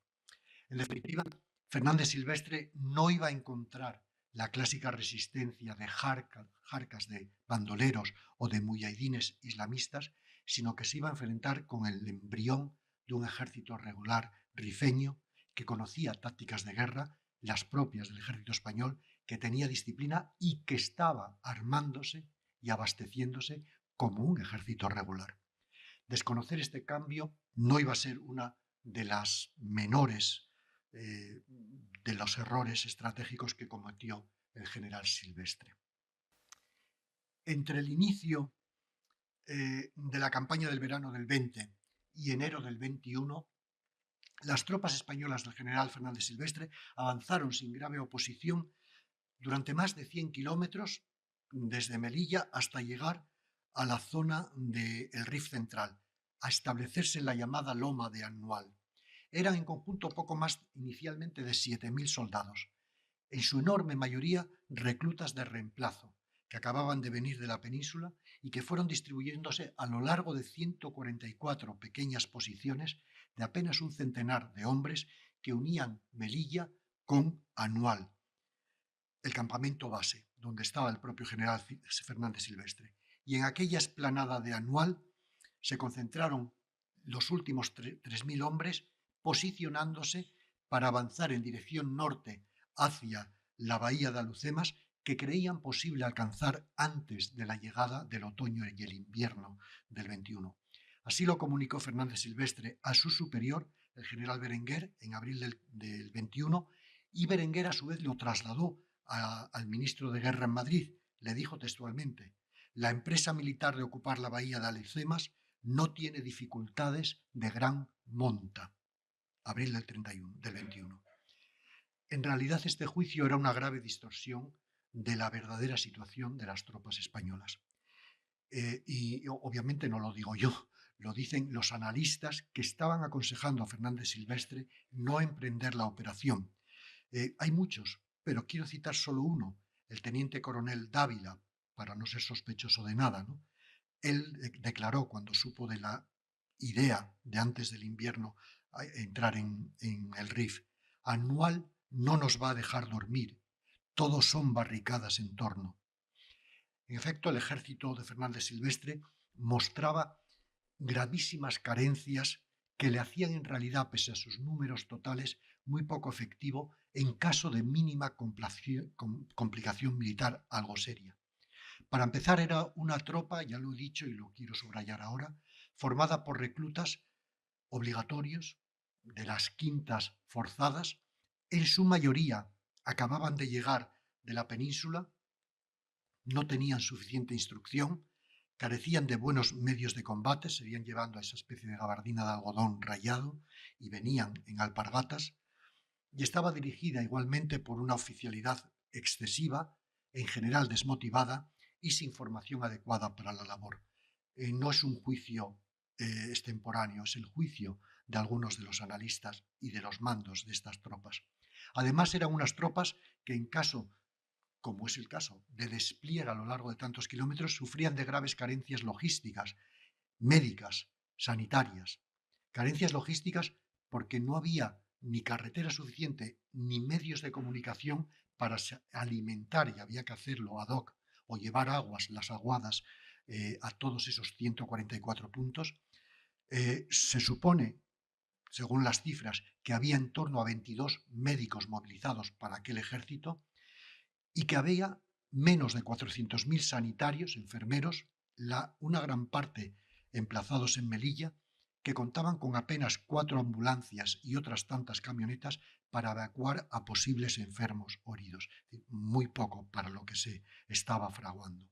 En definitiva, Fernández Silvestre no iba a encontrar la clásica resistencia de jarcas de bandoleros o de muyahidines islamistas, sino que se iba a enfrentar con el embrión de un ejército regular rifeño que conocía tácticas de guerra, las propias del ejército español, que tenía disciplina y que estaba armándose y abasteciéndose como un ejército regular. Desconocer este cambio no iba a ser una de las menores de los errores estratégicos que cometió el general Silvestre. Entre el inicio de la campaña del verano del 20 y enero del 21, las tropas españolas del general Fernández Silvestre avanzaron sin grave oposición durante más de 100 kilómetros desde Melilla hasta llegar a la zona del Rif Central, a establecerse en la llamada Loma de Anual. Eran en conjunto poco más inicialmente de 7.000 soldados, en su enorme mayoría reclutas de reemplazo, que acababan de venir de la península y que fueron distribuyéndose a lo largo de 144 pequeñas posiciones de apenas un centenar de hombres que unían Melilla con Anual, el campamento base, donde estaba el propio general Fernández Silvestre. Y en aquella explanada de Anual se concentraron los últimos 3.000 hombres posicionándose para avanzar en dirección norte hacia la bahía de Alhucemas, que creían posible alcanzar antes de la llegada del otoño y el invierno del 21. Así lo comunicó Fernández Silvestre a su superior, el general Berenguer, en abril del 21, y Berenguer a su vez lo trasladó al ministro de Guerra en Madrid. Le dijo textualmente: la empresa militar de ocupar la bahía de Alhucemas no tiene dificultades de gran monta. Abril del 21. En realidad, este juicio era una grave distorsión de la verdadera situación de las tropas españolas. Y obviamente no lo digo yo, lo dicen los analistas que estaban aconsejando a Fernández Silvestre no emprender la operación. Hay muchos, pero quiero citar solo uno, el teniente coronel Dávila, para no ser sospechoso de nada, ¿no? Él declaró, cuando supo de la idea de antes del invierno entrar en el Rif: Anual no nos va a dejar dormir, todos son barricadas en torno. En efecto, el ejército de Fernández Silvestre mostraba gravísimas carencias que le hacían en realidad, pese a sus números totales, muy poco efectivo en caso de mínima complicación militar algo seria. Para empezar, era una tropa, ya lo he dicho y lo quiero subrayar ahora, formada por reclutas obligatorios de las quintas forzadas. En su mayoría acababan de llegar de la península, no tenían suficiente instrucción, carecían de buenos medios de combate, se iban llevando a esa especie de gabardina de algodón rayado y venían en alpargatas, y estaba dirigida igualmente por una oficialidad excesiva, en general desmotivada y sin formación adecuada para la labor. No es un juicio extemporáneo, es el juicio de algunos de los analistas y de los mandos de estas tropas. Además, eran unas tropas que, en caso, como es el caso, de despliegue a lo largo de tantos kilómetros, sufrían de graves carencias logísticas, médicas, sanitarias. Carencias logísticas porque no había ni carretera suficiente ni medios de comunicación para alimentar, y había que hacerlo ad hoc, o llevar las aguadas, a todos esos 144 puntos, se supone, según las cifras, que había en torno a 22 médicos movilizados para aquel ejército y que había menos de 400.000 sanitarios, enfermeros, una gran parte emplazados en Melilla, que contaban con apenas 4 ambulancias y otras tantas camionetas para evacuar a posibles enfermos o heridos. Muy poco para lo que se estaba fraguando.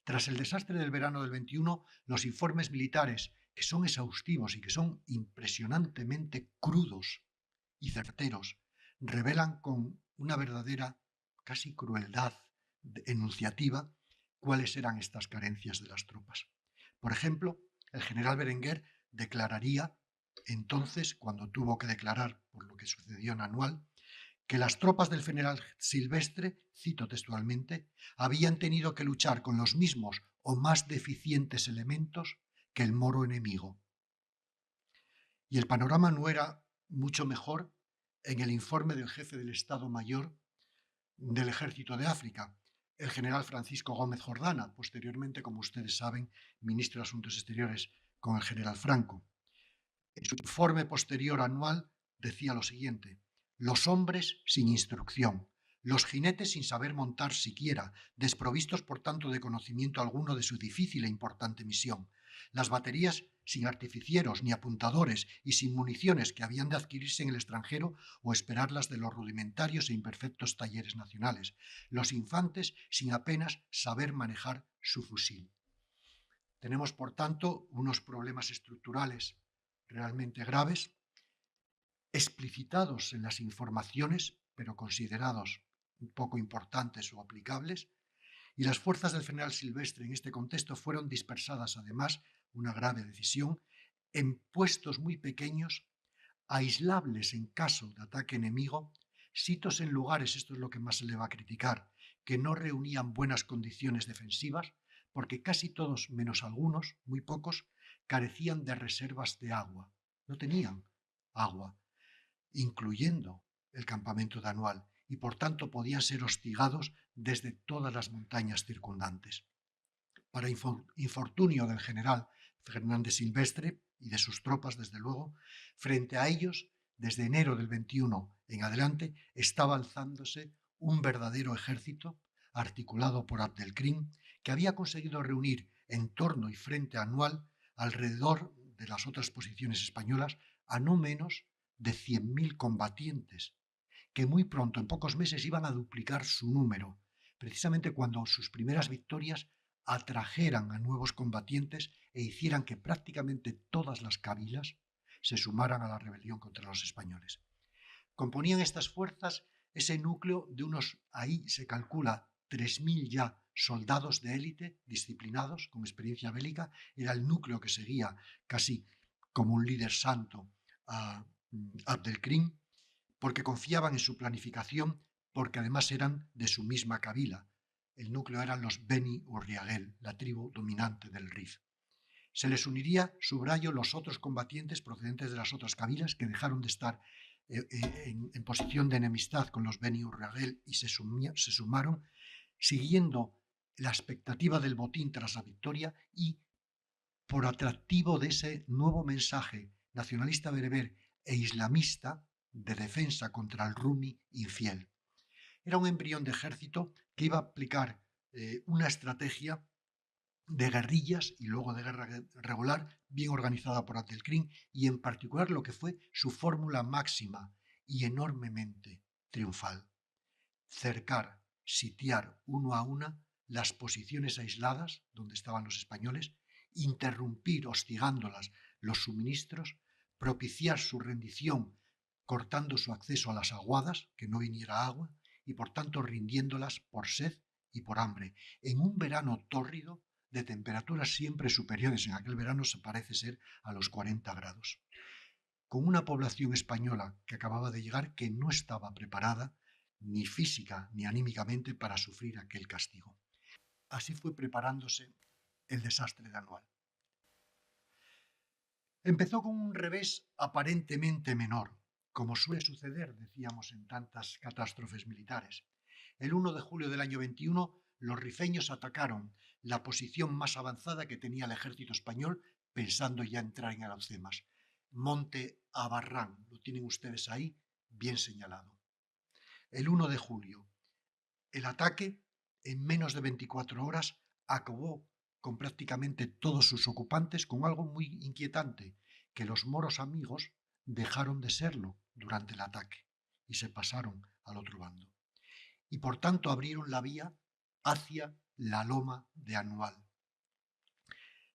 Tras el desastre del verano del 21, los informes militares, que son exhaustivos y que son impresionantemente crudos y certeros, revelan con una verdadera casi crueldad enunciativa cuáles eran estas carencias de las tropas. Por ejemplo, el general Berenguer declararía entonces, cuando tuvo que declarar por lo que sucedió en Anual, que las tropas del general Silvestre, cito textualmente, habían tenido que luchar con los mismos o más deficientes elementos que el moro enemigo. Y el panorama no era mucho mejor en el informe del jefe del Estado Mayor del Ejército de África, el general Francisco Gómez Jordana, posteriormente, como ustedes saben, ministro de Asuntos Exteriores con el general Franco. En su informe posterior anual decía lo siguiente: los hombres sin instrucción, los jinetes sin saber montar siquiera, desprovistos por tanto de conocimiento alguno de su difícil e importante misión, las baterías sin artificieros ni apuntadores y sin municiones que habían de adquirirse en el extranjero o esperarlas de los rudimentarios e imperfectos talleres nacionales, los infantes sin apenas saber manejar su fusil. Tenemos, por tanto, unos problemas estructurales realmente graves, explicitados en las informaciones, pero considerados poco importantes o aplicables, y las fuerzas del general Silvestre en este contexto fueron dispersadas, además, una grave decisión, en puestos muy pequeños, aislables en caso de ataque enemigo, sitos en lugares, esto es lo que más se le va a criticar, que no reunían buenas condiciones defensivas, porque casi todos, menos algunos, muy pocos, carecían de reservas de agua. No tenían agua, incluyendo el campamento de Anual, y por tanto podían ser hostigados desde todas las montañas circundantes. Para infortunio del general Fernández Silvestre y de sus tropas, desde luego, frente a ellos, desde enero del 21 en adelante, estaba alzándose un verdadero ejército articulado por Abdelkrim, que había conseguido reunir en torno y frente a Anual, alrededor de las otras posiciones españolas, a no menos de 100.000 combatientes, que muy pronto, en pocos meses, iban a duplicar su número, precisamente cuando sus primeras victorias atrajeran a nuevos combatientes e hicieran que prácticamente todas las cabilas se sumaran a la rebelión contra los españoles. Componían estas fuerzas ese núcleo de unos, ahí se calcula, 3.000 ya soldados de élite, disciplinados, con experiencia bélica. Era el núcleo que seguía casi como un líder santo a Abdelkrim, porque confiaban en su planificación, porque además eran de su misma kabila. El núcleo eran los Beni Urriagel, la tribu dominante del Rif. Se les uniría, subrayo, los otros combatientes procedentes de las otras kabilas que dejaron de estar en posición de enemistad con los Beni Urriagel y se sumaron, siguiendo la expectativa del botín tras la victoria y por atractivo de ese nuevo mensaje nacionalista bereber e islamista de defensa contra el Rumi infiel. Era un embrión de ejército que iba a aplicar una estrategia de guerrillas y luego de guerra regular bien organizada por Abdelkrim, y en particular lo que fue su fórmula máxima y enormemente triunfal: cercar, sitiar uno a una las posiciones aisladas donde estaban los españoles, interrumpir hostigándolas los suministros, propiciar su rendición cortando su acceso a las aguadas, que no viniera agua, y por tanto rindiéndolas por sed y por hambre, en un verano tórrido de temperaturas siempre superiores. En aquel verano se parece ser a los 40 grados. Con una población española que acababa de llegar, que no estaba preparada ni física ni anímicamente para sufrir aquel castigo. Así fue preparándose el desastre de Anual. Empezó con un revés aparentemente menor, como suele suceder, decíamos, en tantas catástrofes militares. El 1 de julio del año 21, los rifeños atacaron la posición más avanzada que tenía el ejército español, pensando ya entrar en Alhucemas. Monte Abarrán, lo tienen ustedes ahí, bien señalado. El 1 de julio, el ataque, en menos de 24 horas, acabó con prácticamente todos sus ocupantes, con algo muy inquietante, que los moros amigos dejaron de serlo durante el ataque y se pasaron al otro bando. Y por tanto abrieron la vía hacia la loma de Anual.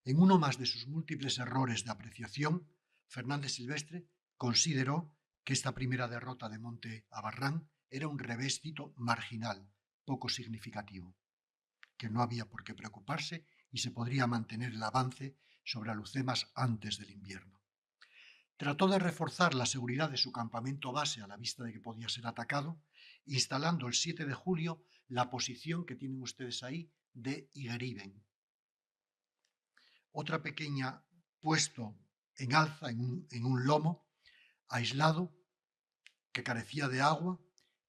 En uno más de sus múltiples errores de apreciación, Fernández Silvestre consideró que esta primera derrota de Monte Abarrán era un revésito marginal, poco significativo, que no había por qué preocuparse y se podría mantener el avance sobre Alhucemas antes del invierno. Trató de reforzar la seguridad de su campamento base a la vista de que podía ser atacado, instalando el 7 de julio la posición que tienen ustedes ahí de Higueriben. Otra pequeña puesto en alza, en un lomo aislado, que carecía de agua,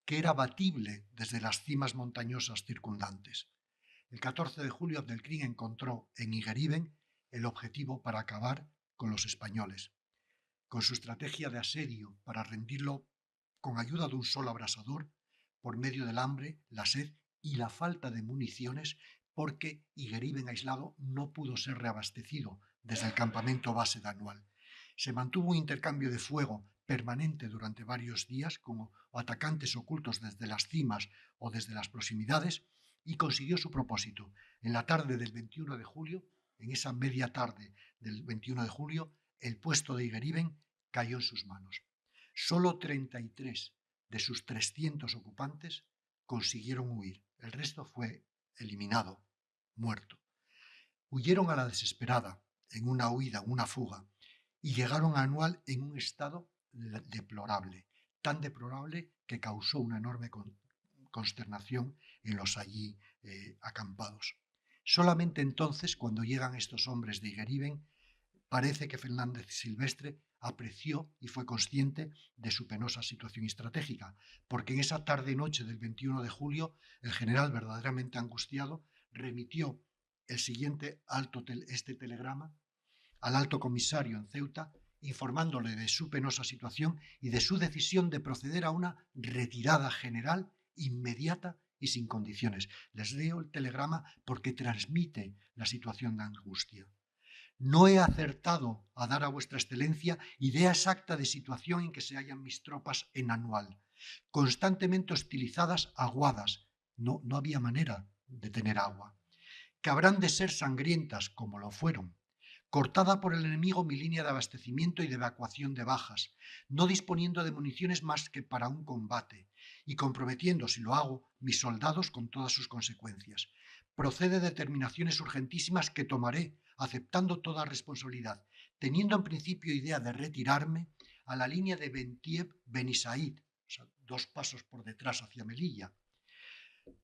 que era batible desde las cimas montañosas circundantes. El 14 de julio Abdelkrim encontró en Higueriben el objetivo para acabar con los españoles. Con su estrategia de asedio para rendirlo con ayuda de un solo abrasador, por medio del hambre, la sed y la falta de municiones, porque Higueriben aislado no pudo ser reabastecido desde el campamento base de Anual. Se mantuvo un intercambio de fuego permanente durante varios días, como atacantes ocultos desde las cimas o desde las proximidades, y consiguió su propósito. En la tarde del 21 de julio, en esa media tarde del 21 de julio, el puesto de Higueriben cayó en sus manos. Solo 33 de sus 300 ocupantes consiguieron huir. El resto fue eliminado, muerto. Huyeron a la desesperada, en una huida, una fuga, y llegaron a Anual en un estado deplorable, tan deplorable que causó una enorme consternación en los allí acampados. Solamente entonces, cuando llegan estos hombres de Higueriben, parece que Fernández Silvestre apreció y fue consciente de su penosa situación estratégica, porque en esa tarde-noche del 21 de julio, el general, verdaderamente angustiado, remitió el siguiente telegrama al alto comisario en Ceuta, informándole de su penosa situación y de su decisión de proceder a una retirada general, inmediata y sin condiciones. Les leo el telegrama porque transmite la situación de angustia. No he acertado a dar a vuestra excelencia idea exacta de situación en que se hallan mis tropas en Anual, constantemente hostilizadas, aguadas. No había manera de tener agua. Que habrán de ser sangrientas, como lo fueron. Cortada por el enemigo mi línea de abastecimiento y de evacuación de bajas, no disponiendo de municiones más que para un combate, y comprometiendo, si lo hago, mis soldados con todas sus consecuencias. Procede determinaciones urgentísimas que tomaré, aceptando toda responsabilidad, teniendo en principio idea de retirarme a la línea de Bentieb-Benisaid, o sea, 2 pasos por detrás hacia Melilla,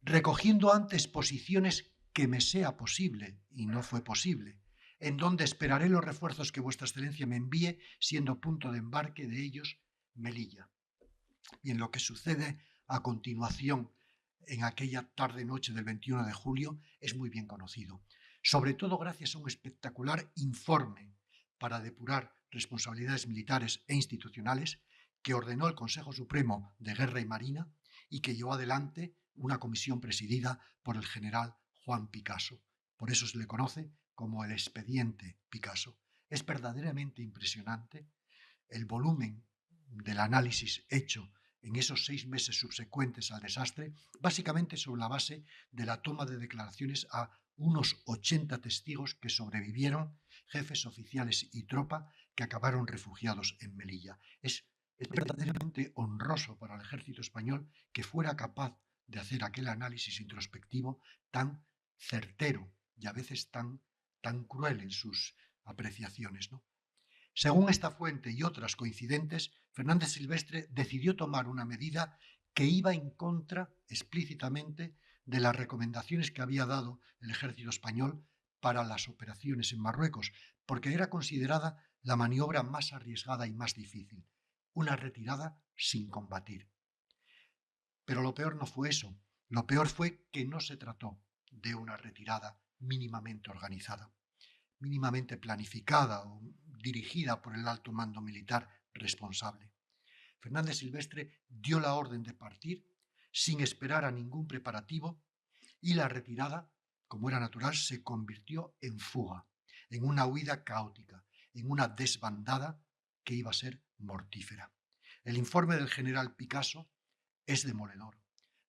recogiendo antes posiciones que me sea posible, y no fue posible, en donde esperaré los refuerzos que vuestra excelencia me envíe, siendo punto de embarque de ellos Melilla. Y en lo que sucede a continuación en aquella tarde-noche del 21 de julio es muy bien conocido, sobre todo gracias a un espectacular informe para depurar responsabilidades militares e institucionales que ordenó el Consejo Supremo de Guerra y Marina y que llevó adelante una comisión presidida por el general Juan Picasso. Por eso se le conoce como el expediente Picasso. Es verdaderamente impresionante el volumen del análisis hecho en esos 6 meses subsecuentes al desastre, básicamente sobre la base de la toma de declaraciones a unos 80 testigos que sobrevivieron, jefes oficiales y tropa que acabaron refugiados en Melilla. Es verdaderamente honroso para el ejército español que fuera capaz de hacer aquel análisis introspectivo tan certero y a veces tan cruel en sus apreciaciones, ¿no? Según esta fuente y otras coincidentes, Fernández Silvestre decidió tomar una medida que iba en contra explícitamente de las recomendaciones que había dado el ejército español para las operaciones en Marruecos, porque era considerada la maniobra más arriesgada y más difícil, una retirada sin combatir. Pero lo peor no fue eso. Lo peor fue que no se trató de una retirada mínimamente organizada, mínimamente planificada o dirigida por el alto mando militar responsable. Fernández Silvestre dio la orden de partir sin esperar a ningún preparativo y la retirada, como era natural, se convirtió en fuga, en una huida caótica, en una desbandada que iba a ser mortífera. El informe del general Picasso es demoledor.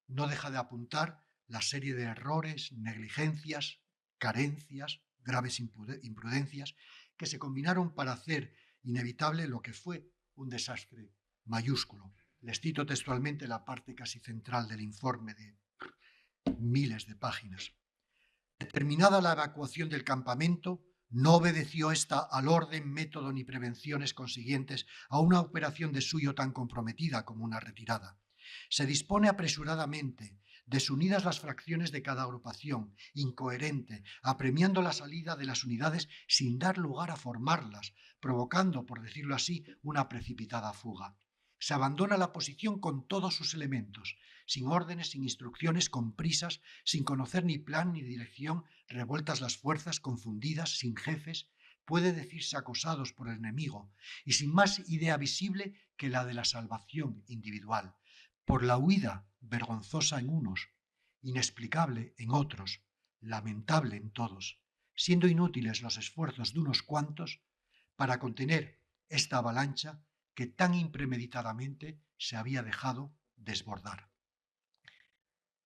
No deja de apuntar la serie de errores, negligencias, carencias, graves imprudencias que se combinaron para hacer inevitable lo que fue un desastre mayúsculo. Les cito textualmente la parte casi central del informe de miles de páginas. Terminada la evacuación del campamento, no obedeció ésta al orden, método ni prevenciones consiguientes a una operación de suyo tan comprometida como una retirada. Se dispone apresuradamente, desunidas las fracciones de cada agrupación, incoherente, apremiando la salida de las unidades sin dar lugar a formarlas, provocando, por decirlo así, una precipitada fuga. Se abandona la posición con todos sus elementos, sin órdenes, sin instrucciones, con prisas, sin conocer ni plan ni dirección, revueltas las fuerzas, confundidas, sin jefes, puede decirse acosados por el enemigo, y sin más idea visible que la de la salvación individual, por la huida vergonzosa en unos, inexplicable en otros, lamentable en todos, siendo inútiles los esfuerzos de unos cuantos para contener esta avalancha que tan impremeditadamente se había dejado desbordar.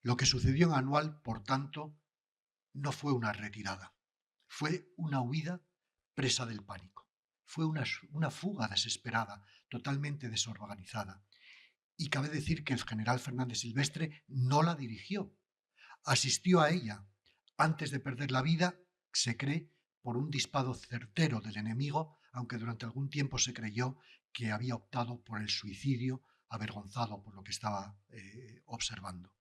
Lo que sucedió en Anual, por tanto, no fue una retirada, fue una huida presa del pánico, fue una fuga desesperada, totalmente desorganizada. Y cabe decir que el general Fernández Silvestre no la dirigió, asistió a ella antes de perder la vida, se cree, por un disparo certero del enemigo, aunque durante algún tiempo se creyó que había optado por el suicidio, avergonzado por lo que estaba observando.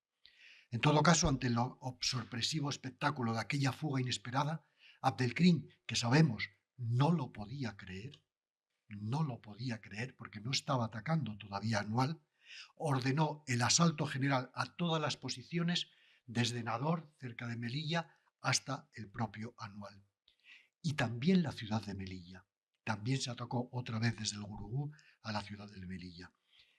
En todo caso, ante el sorpresivo espectáculo de aquella fuga inesperada, Abdelkrim, que sabemos no lo podía creer porque no estaba atacando todavía Anual, ordenó el asalto general a todas las posiciones desde Nador, cerca de Melilla, hasta el propio Anual. Y también la ciudad de Melilla. También se atacó otra vez desde el Gurugú a la ciudad de Melilla.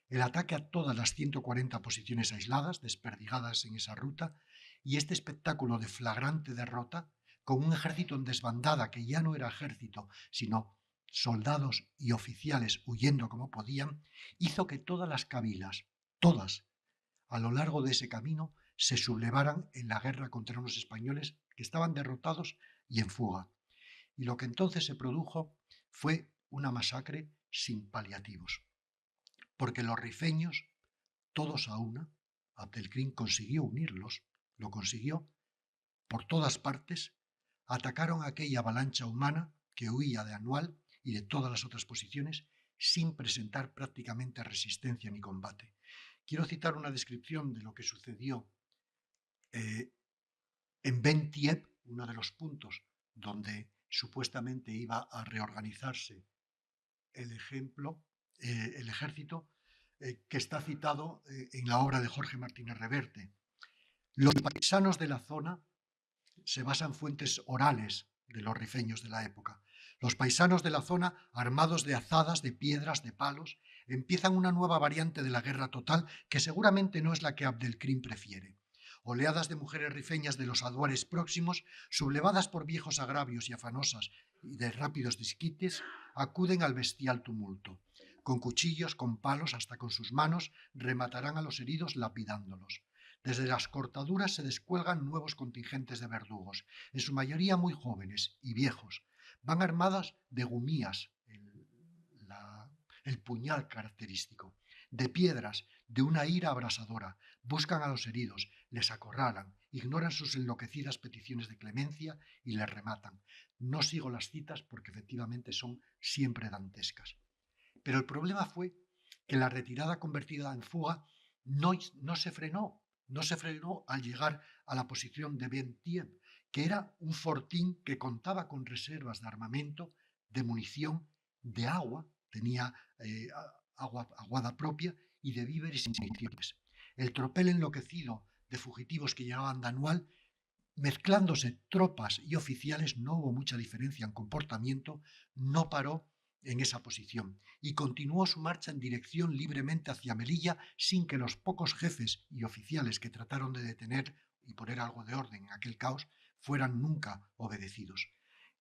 El ataque a todas las 140 posiciones aisladas, desperdigadas en esa ruta, y este espectáculo de flagrante derrota, con un ejército en desbandada que ya no era ejército, sino soldados y oficiales huyendo como podían, hizo que todas las cabilas, todas, a lo largo de ese camino, se sublevaran en la guerra contra unos españoles que estaban derrotados y en fuga. Y lo que entonces se produjo fue una masacre sin paliativos. Porque los rifeños, todos a una, Abdelkrim consiguió unirlos, lo consiguió por todas partes, atacaron a aquella avalancha humana que huía de Anual y de todas las otras posiciones sin presentar prácticamente resistencia ni combate. Quiero citar una descripción de lo que sucedió en Ben Tieb, uno de los puntos donde supuestamente iba a reorganizarse el ejército, que está citado en la obra de Jorge Martínez Reverte. Los paisanos de la zona se basan en fuentes orales de los rifeños de la época. Los paisanos de la zona, armados de azadas, de piedras, de palos, empiezan una nueva variante de la guerra total que seguramente no es la que Abdelkrim prefiere. Oleadas de mujeres rifeñas de los aduares próximos, sublevadas por viejos agravios y afanosas y de rápidos disquites, acuden al bestial tumulto. Con cuchillos, con palos, hasta con sus manos, rematarán a los heridos lapidándolos. Desde las cortaduras se descuelgan nuevos contingentes de verdugos, en su mayoría muy jóvenes y viejos. Van armadas de gumías, el puñal característico, de piedras, de una ira abrasadora. Buscan a los heridos, les acorralan, ignoran sus enloquecidas peticiones de clemencia y les rematan. No sigo las citas porque efectivamente son siempre dantescas. Pero el problema fue que la retirada convertida en fuga no se frenó al llegar a la posición de Ben Tieb, que era un fortín que contaba con reservas de armamento, de munición, de agua, tenía aguada propia y de víveres y municiones. El tropel enloquecido de fugitivos que llegaban de Anual, mezclándose tropas y oficiales, no hubo mucha diferencia en comportamiento, no paró en esa posición y continuó su marcha en dirección libremente hacia Melilla sin que los pocos jefes y oficiales que trataron de detener y poner algo de orden en aquel caos fueran nunca obedecidos.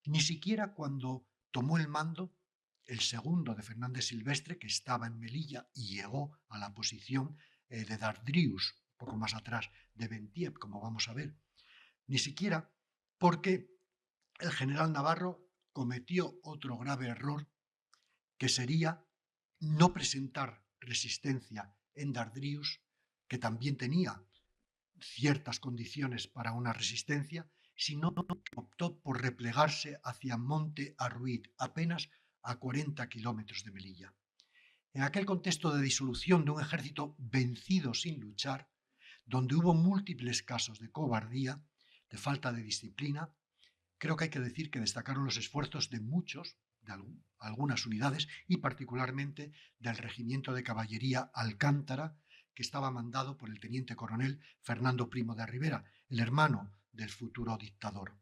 Ni siquiera cuando tomó el mando el segundo de Fernández Silvestre, que estaba en Melilla y llegó a la posición de Dardrius, poco más atrás de Bentiep, como vamos a ver. Ni siquiera porque el general Navarro cometió otro grave error, que sería no presentar resistencia en Dardrius, que también tenía ciertas condiciones para una resistencia, sino que optó por replegarse hacia Monte Arruit, apenas a 40 kilómetros de Melilla. En aquel contexto de disolución de un ejército vencido sin luchar, donde hubo múltiples casos de cobardía, de falta de disciplina, creo que hay que decir que destacaron los esfuerzos de muchos, de algunas unidades, y particularmente del Regimiento de Caballería Alcántara, que estaba mandado por el teniente coronel Fernando Primo de Rivera, el hermano del futuro dictador,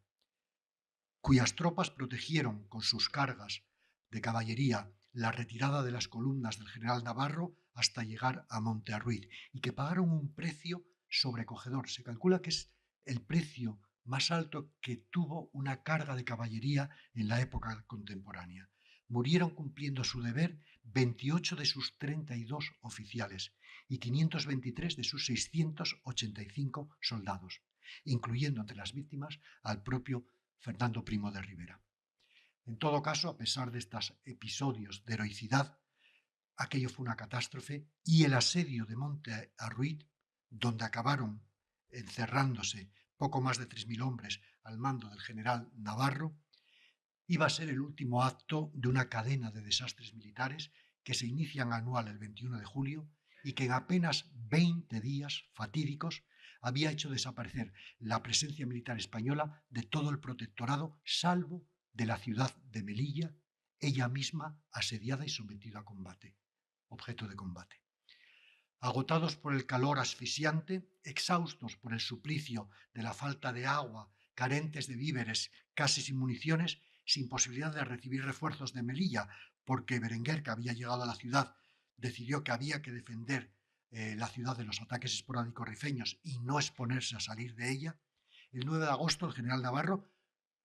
cuyas tropas protegieron con sus cargas de caballería la retirada de las columnas del general Navarro hasta llegar a Monte Arruit, y que pagaron un precio sobrecogedor. Se calcula que es el precio más alto que tuvo una carga de caballería en la época contemporánea. Murieron cumpliendo su deber 28 de sus 32 oficiales y 523 de sus 685 soldados, incluyendo entre las víctimas al propio Fernando Primo de Rivera. En todo caso, a pesar de estos episodios de heroicidad, aquello fue una catástrofe y el asedio de Monte Arruit, donde acabaron encerrándose poco más de 3.000 hombres al mando del general Navarro, iba a ser el último acto de una cadena de desastres militares que se inician anual el 21 de julio y que en apenas 20 días fatídicos había hecho desaparecer la presencia militar española de todo el protectorado, salvo de la ciudad de Melilla, ella misma asediada y sometida a combate, objeto de combate. Agotados por el calor asfixiante, exhaustos por el suplicio de la falta de agua, carentes de víveres, casi sin municiones, sin posibilidad de recibir refuerzos de Melilla, porque Berenguer, que había llegado a la ciudad, decidió que había que defender la ciudad de los ataques esporádicos rifeños y no exponerse a salir de ella, el 9 de agosto el general Navarro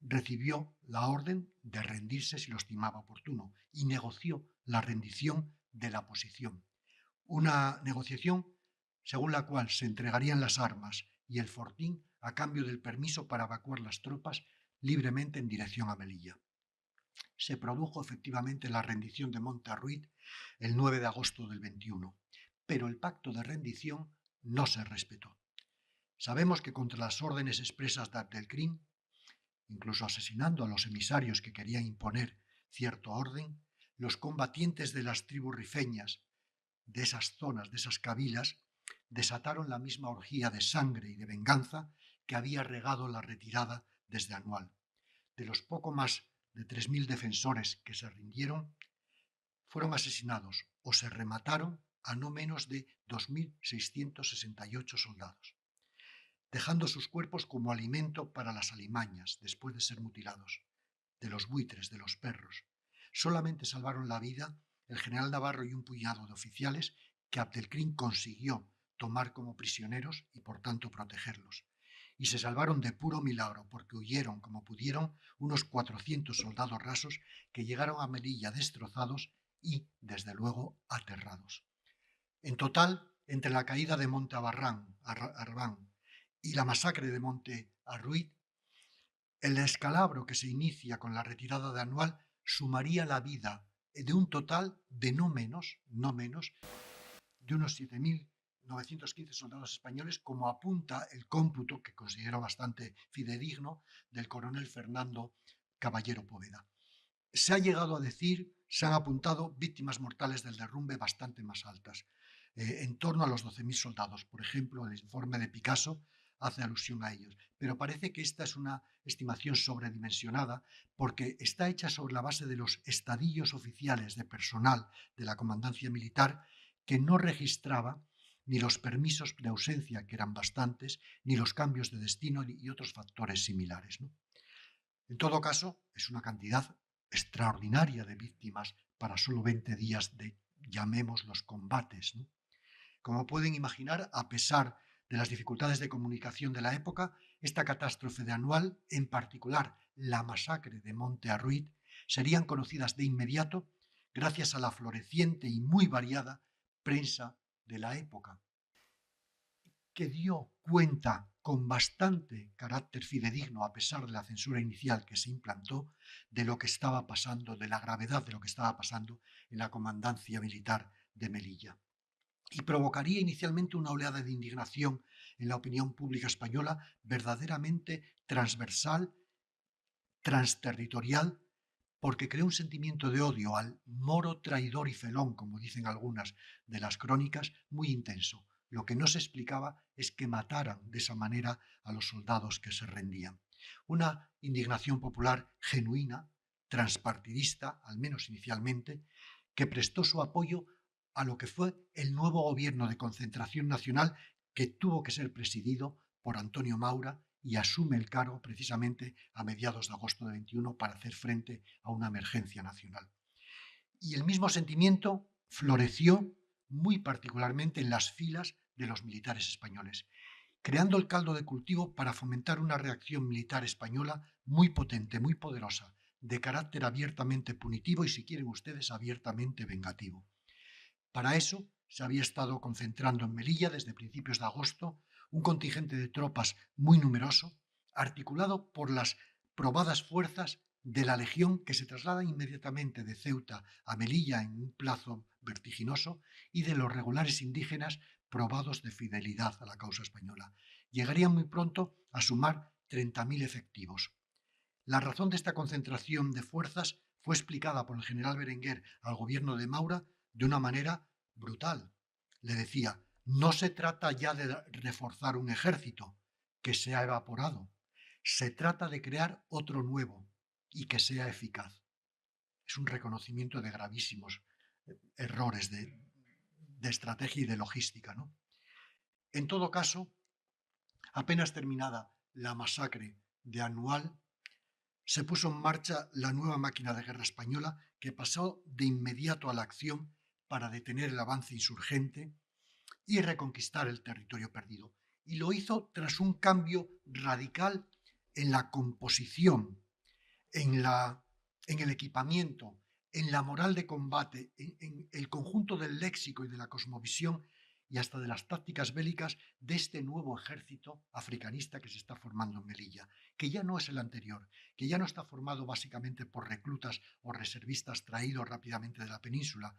recibió la orden de rendirse si lo estimaba oportuno y negoció la rendición de la posición. Una negociación según la cual se entregarían las armas y el fortín a cambio del permiso para evacuar las tropas libremente en dirección a Melilla. Se produjo efectivamente la rendición de Monte Arruit el 9 de agosto del 21, pero el pacto de rendición no se respetó. Sabemos que contra las órdenes expresas de Abdelkrim, incluso asesinando a los emisarios que querían imponer cierto orden, los combatientes de las tribus rifeñas de esas zonas, de esas cabilas, desataron la misma orgía de sangre y de venganza que había regado la retirada desde Anual. De los poco más de 3.000 defensores que se rindieron, fueron asesinados o se remataron a no menos de 2.668 soldados, dejando sus cuerpos como alimento para las alimañas después de ser mutilados, de los buitres, de los perros. Solamente salvaron la vida el general Navarro y un puñado de oficiales que Abdelkrim consiguió tomar como prisioneros y por tanto protegerlos. Y se salvaron de puro milagro porque huyeron como pudieron unos 400 soldados rasos que llegaron a Melilla destrozados y, desde luego, aterrados. En total, entre la caída de Monte Arbán y la masacre de Monte Arruit, el descalabro que se inicia con la retirada de Anual sumaría la vida de un total de no menos de unos 7.915 soldados españoles, como apunta el cómputo, que considero bastante fidedigno, del coronel Fernando Caballero Poveda. Se ha llegado a decir, se han apuntado víctimas mortales del derrumbe bastante más altas, en torno a los 12.000 soldados. Por ejemplo, el informe de Picasso hace alusión a ellos. Pero parece que esta es una estimación sobredimensionada porque está hecha sobre la base de los estadillos oficiales de personal de la comandancia militar que no registraba ni los permisos de ausencia, que eran bastantes, ni los cambios de destino y otros factores similares, ¿no? En todo caso, es una cantidad extraordinaria de víctimas para solo 20 días de, llamemos, los combates, ¿no? Como pueden imaginar, a pesar de las dificultades de comunicación de la época, esta catástrofe de Anual, en particular la masacre de Monte Arruit, serían conocidas de inmediato gracias a la floreciente y muy variada prensa de la época, que dio cuenta con bastante carácter fidedigno, a pesar de la censura inicial que se implantó, de lo que estaba pasando, de la gravedad de lo que estaba pasando en la comandancia militar de Melilla. Y provocaría inicialmente una oleada de indignación en la opinión pública española verdaderamente transversal, transterritorial, porque creó un sentimiento de odio al moro traidor y felón, como dicen algunas de las crónicas, muy intenso. Lo que no se explicaba es que mataran de esa manera a los soldados que se rendían. Una indignación popular genuina, transpartidista, al menos inicialmente, que prestó su apoyo a lo que fue el nuevo gobierno de concentración nacional, que tuvo que ser presidido por Antonio Maura, y asume el cargo precisamente a mediados de agosto de 21 para hacer frente a una emergencia nacional. Y el mismo sentimiento floreció muy particularmente en las filas de los militares españoles, creando el caldo de cultivo para fomentar una reacción militar española muy potente, muy poderosa, de carácter abiertamente punitivo y, si quieren ustedes, abiertamente vengativo. Para eso se había estado concentrando en Melilla desde principios de agosto un contingente de tropas muy numeroso, articulado por las probadas fuerzas de la Legión, que se traslada inmediatamente de Ceuta a Melilla en un plazo vertiginoso, y de los regulares indígenas probados de fidelidad a la causa española. Llegarían muy pronto a sumar 30.000 efectivos. La razón de esta concentración de fuerzas fue explicada por el general Berenguer al gobierno de Maura de una manera brutal. Le decía: no se trata ya de reforzar un ejército que se ha evaporado, se trata de crear otro nuevo y que sea eficaz. Es un reconocimiento de gravísimos errores de estrategia y de logística, ¿no? En todo caso, apenas terminada la masacre de Anual, se puso en marcha la nueva máquina de guerra española, que pasó de inmediato a la acción para detener el avance insurgente y reconquistar el territorio perdido. Y lo hizo tras un cambio radical en la composición, en el equipamiento, en la moral de combate, en el conjunto del léxico y de la cosmovisión y hasta de las tácticas bélicas de este nuevo ejército africanista que se está formando en Melilla, que ya no es el anterior, que ya no está formado básicamente por reclutas o reservistas traídos rápidamente de la península,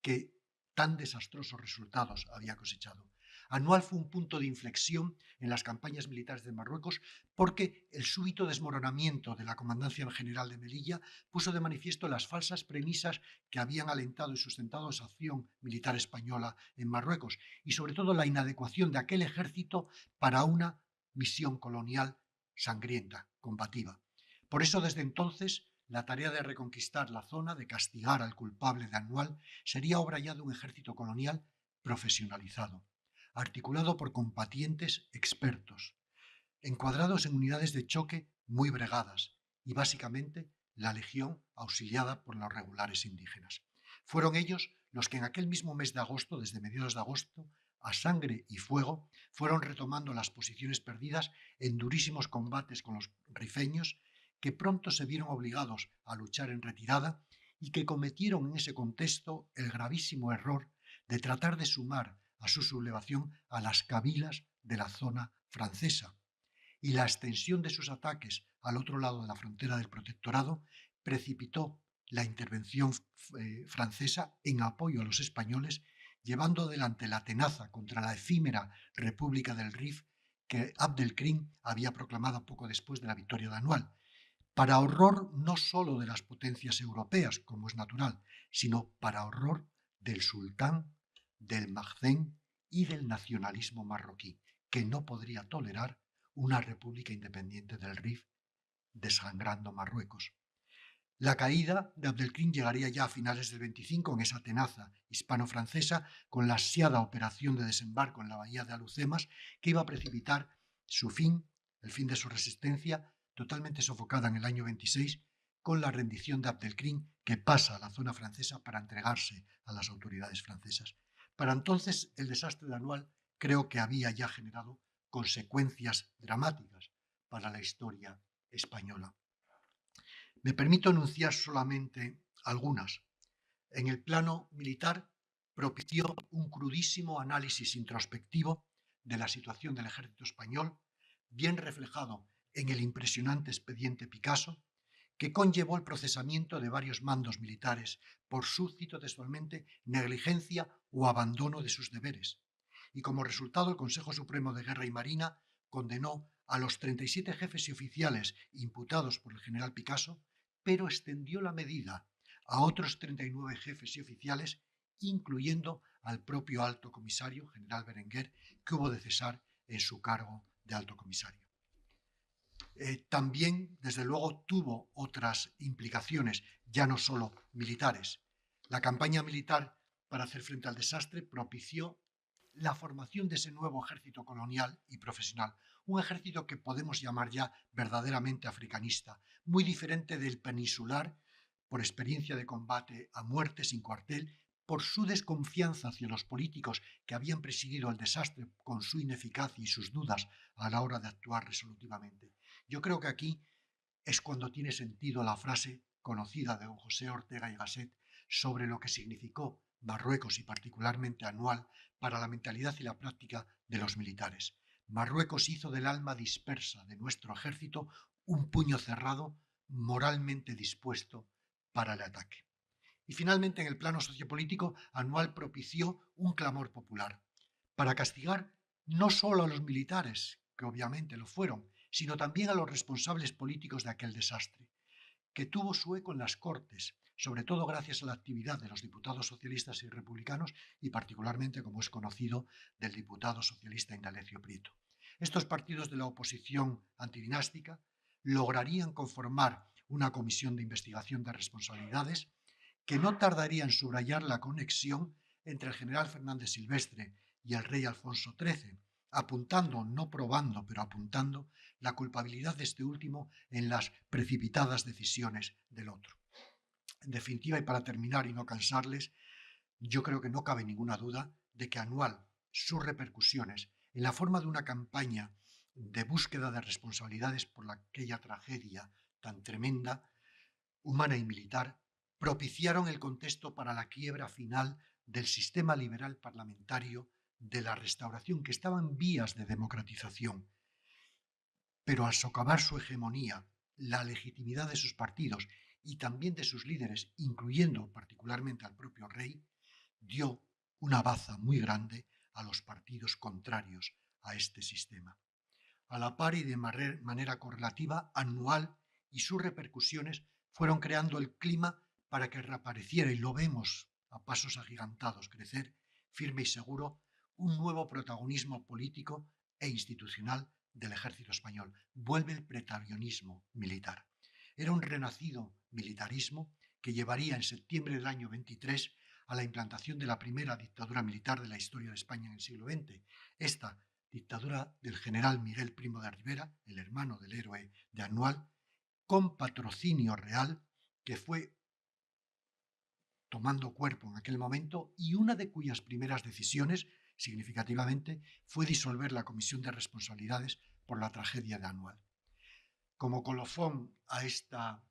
que tan desastrosos resultados había cosechado. Anual fue un punto de inflexión en las campañas militares de Marruecos, porque el súbito desmoronamiento de la Comandancia General de Melilla puso de manifiesto las falsas premisas que habían alentado y sustentado esa acción militar española en Marruecos, y sobre todo la inadecuación de aquel ejército para una misión colonial sangrienta, combativa. Por eso, desde entonces, la tarea de reconquistar la zona, de castigar al culpable de Anual, sería obra ya de un ejército colonial profesionalizado, articulado por combatientes expertos, encuadrados en unidades de choque muy bregadas, y básicamente la legión auxiliada por los regulares indígenas. Fueron ellos los que en aquel mismo mes de agosto, desde mediados de agosto, a sangre y fuego, fueron retomando las posiciones perdidas en durísimos combates con los rifeños, que pronto se vieron obligados a luchar en retirada y que cometieron en ese contexto el gravísimo error de tratar de sumar a su sublevación a las cabilas de la zona francesa. Y la extensión de sus ataques al otro lado de la frontera del protectorado precipitó la intervención francesa en apoyo a los españoles, llevando adelante la tenaza contra la efímera República del Rif que Abdelkrim había proclamado poco después de la victoria de Anual, para horror no solo de las potencias europeas, como es natural, sino para horror del sultán, del Maghzen y del nacionalismo marroquí, que no podría tolerar una república independiente del Rif desangrando Marruecos. La caída de Abdelkrim llegaría ya a finales del 25 en esa tenaza hispano-francesa con la ansiada operación de desembarco en la bahía de Alhucemas que iba a precipitar su fin, el fin de su resistencia, totalmente sofocada en el año 26 con la rendición de Abdelkrim que pasa a la zona francesa para entregarse a las autoridades francesas. Para entonces el desastre de Anual creo que había ya generado consecuencias dramáticas para la historia española. Me permito enunciar solamente algunas. En el plano militar, propició un crudísimo análisis introspectivo de la situación del ejército español, bien reflejado en el impresionante expediente Picasso, que conllevó el procesamiento de varios mandos militares por su, cito textualmente, negligencia o abandono de sus deberes. Y como resultado, el Consejo Supremo de Guerra y Marina condenó a los 37 jefes y oficiales imputados por el general Picasso, pero extendió la medida a otros 39 jefes y oficiales, incluyendo al propio alto comisario, general Berenguer, que hubo de cesar en su cargo de alto comisario. También, desde luego, tuvo otras implicaciones, ya no solo militares. La campaña militar para hacer frente al desastre propició la formación de ese nuevo ejército colonial y profesional, un ejército que podemos llamar ya verdaderamente africanista, muy diferente del peninsular por experiencia de combate a muerte sin cuartel, por su desconfianza hacia los políticos que habían presidido el desastre con su ineficacia y sus dudas a la hora de actuar resolutivamente. Yo creo que aquí es cuando tiene sentido la frase conocida de don José Ortega y Gasset sobre lo que significó Marruecos y particularmente Anual para la mentalidad y la práctica de los militares. Marruecos hizo del alma dispersa de nuestro ejército un puño cerrado, moralmente dispuesto para el ataque. Y finalmente, en el plano sociopolítico, Anual propició un clamor popular para castigar no solo a los militares, que obviamente lo fueron, sino también a los responsables políticos de aquel desastre, que tuvo su eco en las Cortes, sobre todo gracias a la actividad de los diputados socialistas y republicanos y particularmente, como es conocido, del diputado socialista Indalecio Prieto. Estos partidos de la oposición antidinástica lograrían conformar una comisión de investigación de responsabilidades que no tardaría en subrayar la conexión entre el general Fernández Silvestre y el rey Alfonso XIII, apuntando, no probando, pero apuntando la culpabilidad de este último en las precipitadas decisiones del otro. En definitiva, y para terminar y no cansarles, yo creo que no cabe ninguna duda de que Anual, sus repercusiones en la forma de una campaña de búsqueda de responsabilidades por aquella tragedia tan tremenda, humana y militar, propiciaron el contexto para la quiebra final del sistema liberal parlamentario de la Restauración, que estaba en vías de democratización. Pero al socavar su hegemonía, la legitimidad de sus partidos y también de sus líderes, incluyendo particularmente al propio rey, dio una baza muy grande a los partidos contrarios a este sistema. A la par y de manera correlativa, Anual y sus repercusiones fueron creando el clima para que reapareciera, y lo vemos a pasos agigantados crecer, firme y seguro, un nuevo protagonismo político e institucional del ejército español. Vuelve el pretarionismo militar. Era un renacido militarismo que llevaría en septiembre del año 23 a la implantación de la primera dictadura militar de la historia de España en el siglo XX. Esta dictadura del general Miguel Primo de Rivera, el hermano del héroe de Anual, con patrocinio real, que fue tomando cuerpo en aquel momento y una de cuyas primeras decisiones, significativamente, fue disolver la Comisión de Responsabilidades por la tragedia de Anual. Como colofón a esta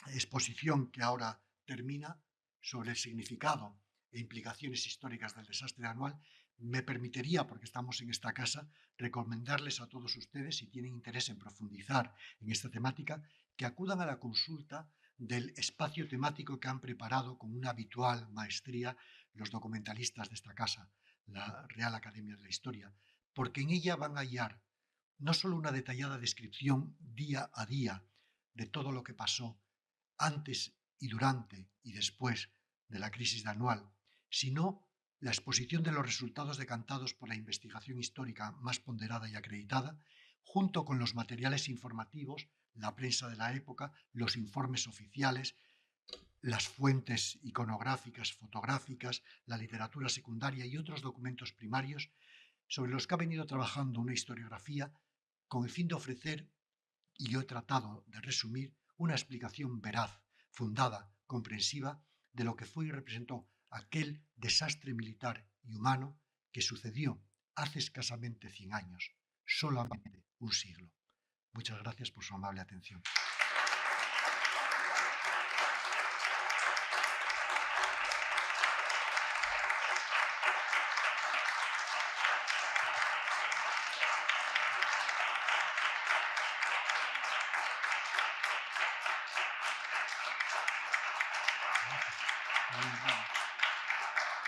exposición que ahora termina sobre el significado e implicaciones históricas del desastre de Anual, me permitiría, porque estamos en esta casa, recomendarles a todos ustedes, si tienen interés en profundizar en esta temática, que acudan a la consulta del espacio temático que han preparado con una habitual maestría los documentalistas de esta casa, la Real Academia de la Historia, porque en ella van a hallar no solo una detallada descripción día a día de todo lo que pasó antes y durante y después de la crisis de Anual, sino la exposición de los resultados decantados por la investigación histórica más ponderada y acreditada, junto con los materiales informativos, la prensa de la época, los informes oficiales, las fuentes iconográficas, fotográficas, la literatura secundaria y otros documentos primarios sobre los que ha venido trabajando una historiografía con el fin de ofrecer, y yo he tratado de resumir, una explicación veraz, fundada, comprensiva, de lo que fue y representó aquel desastre militar y humano que sucedió hace escasamente 100 años, solamente un siglo. Muchas gracias por su amable atención.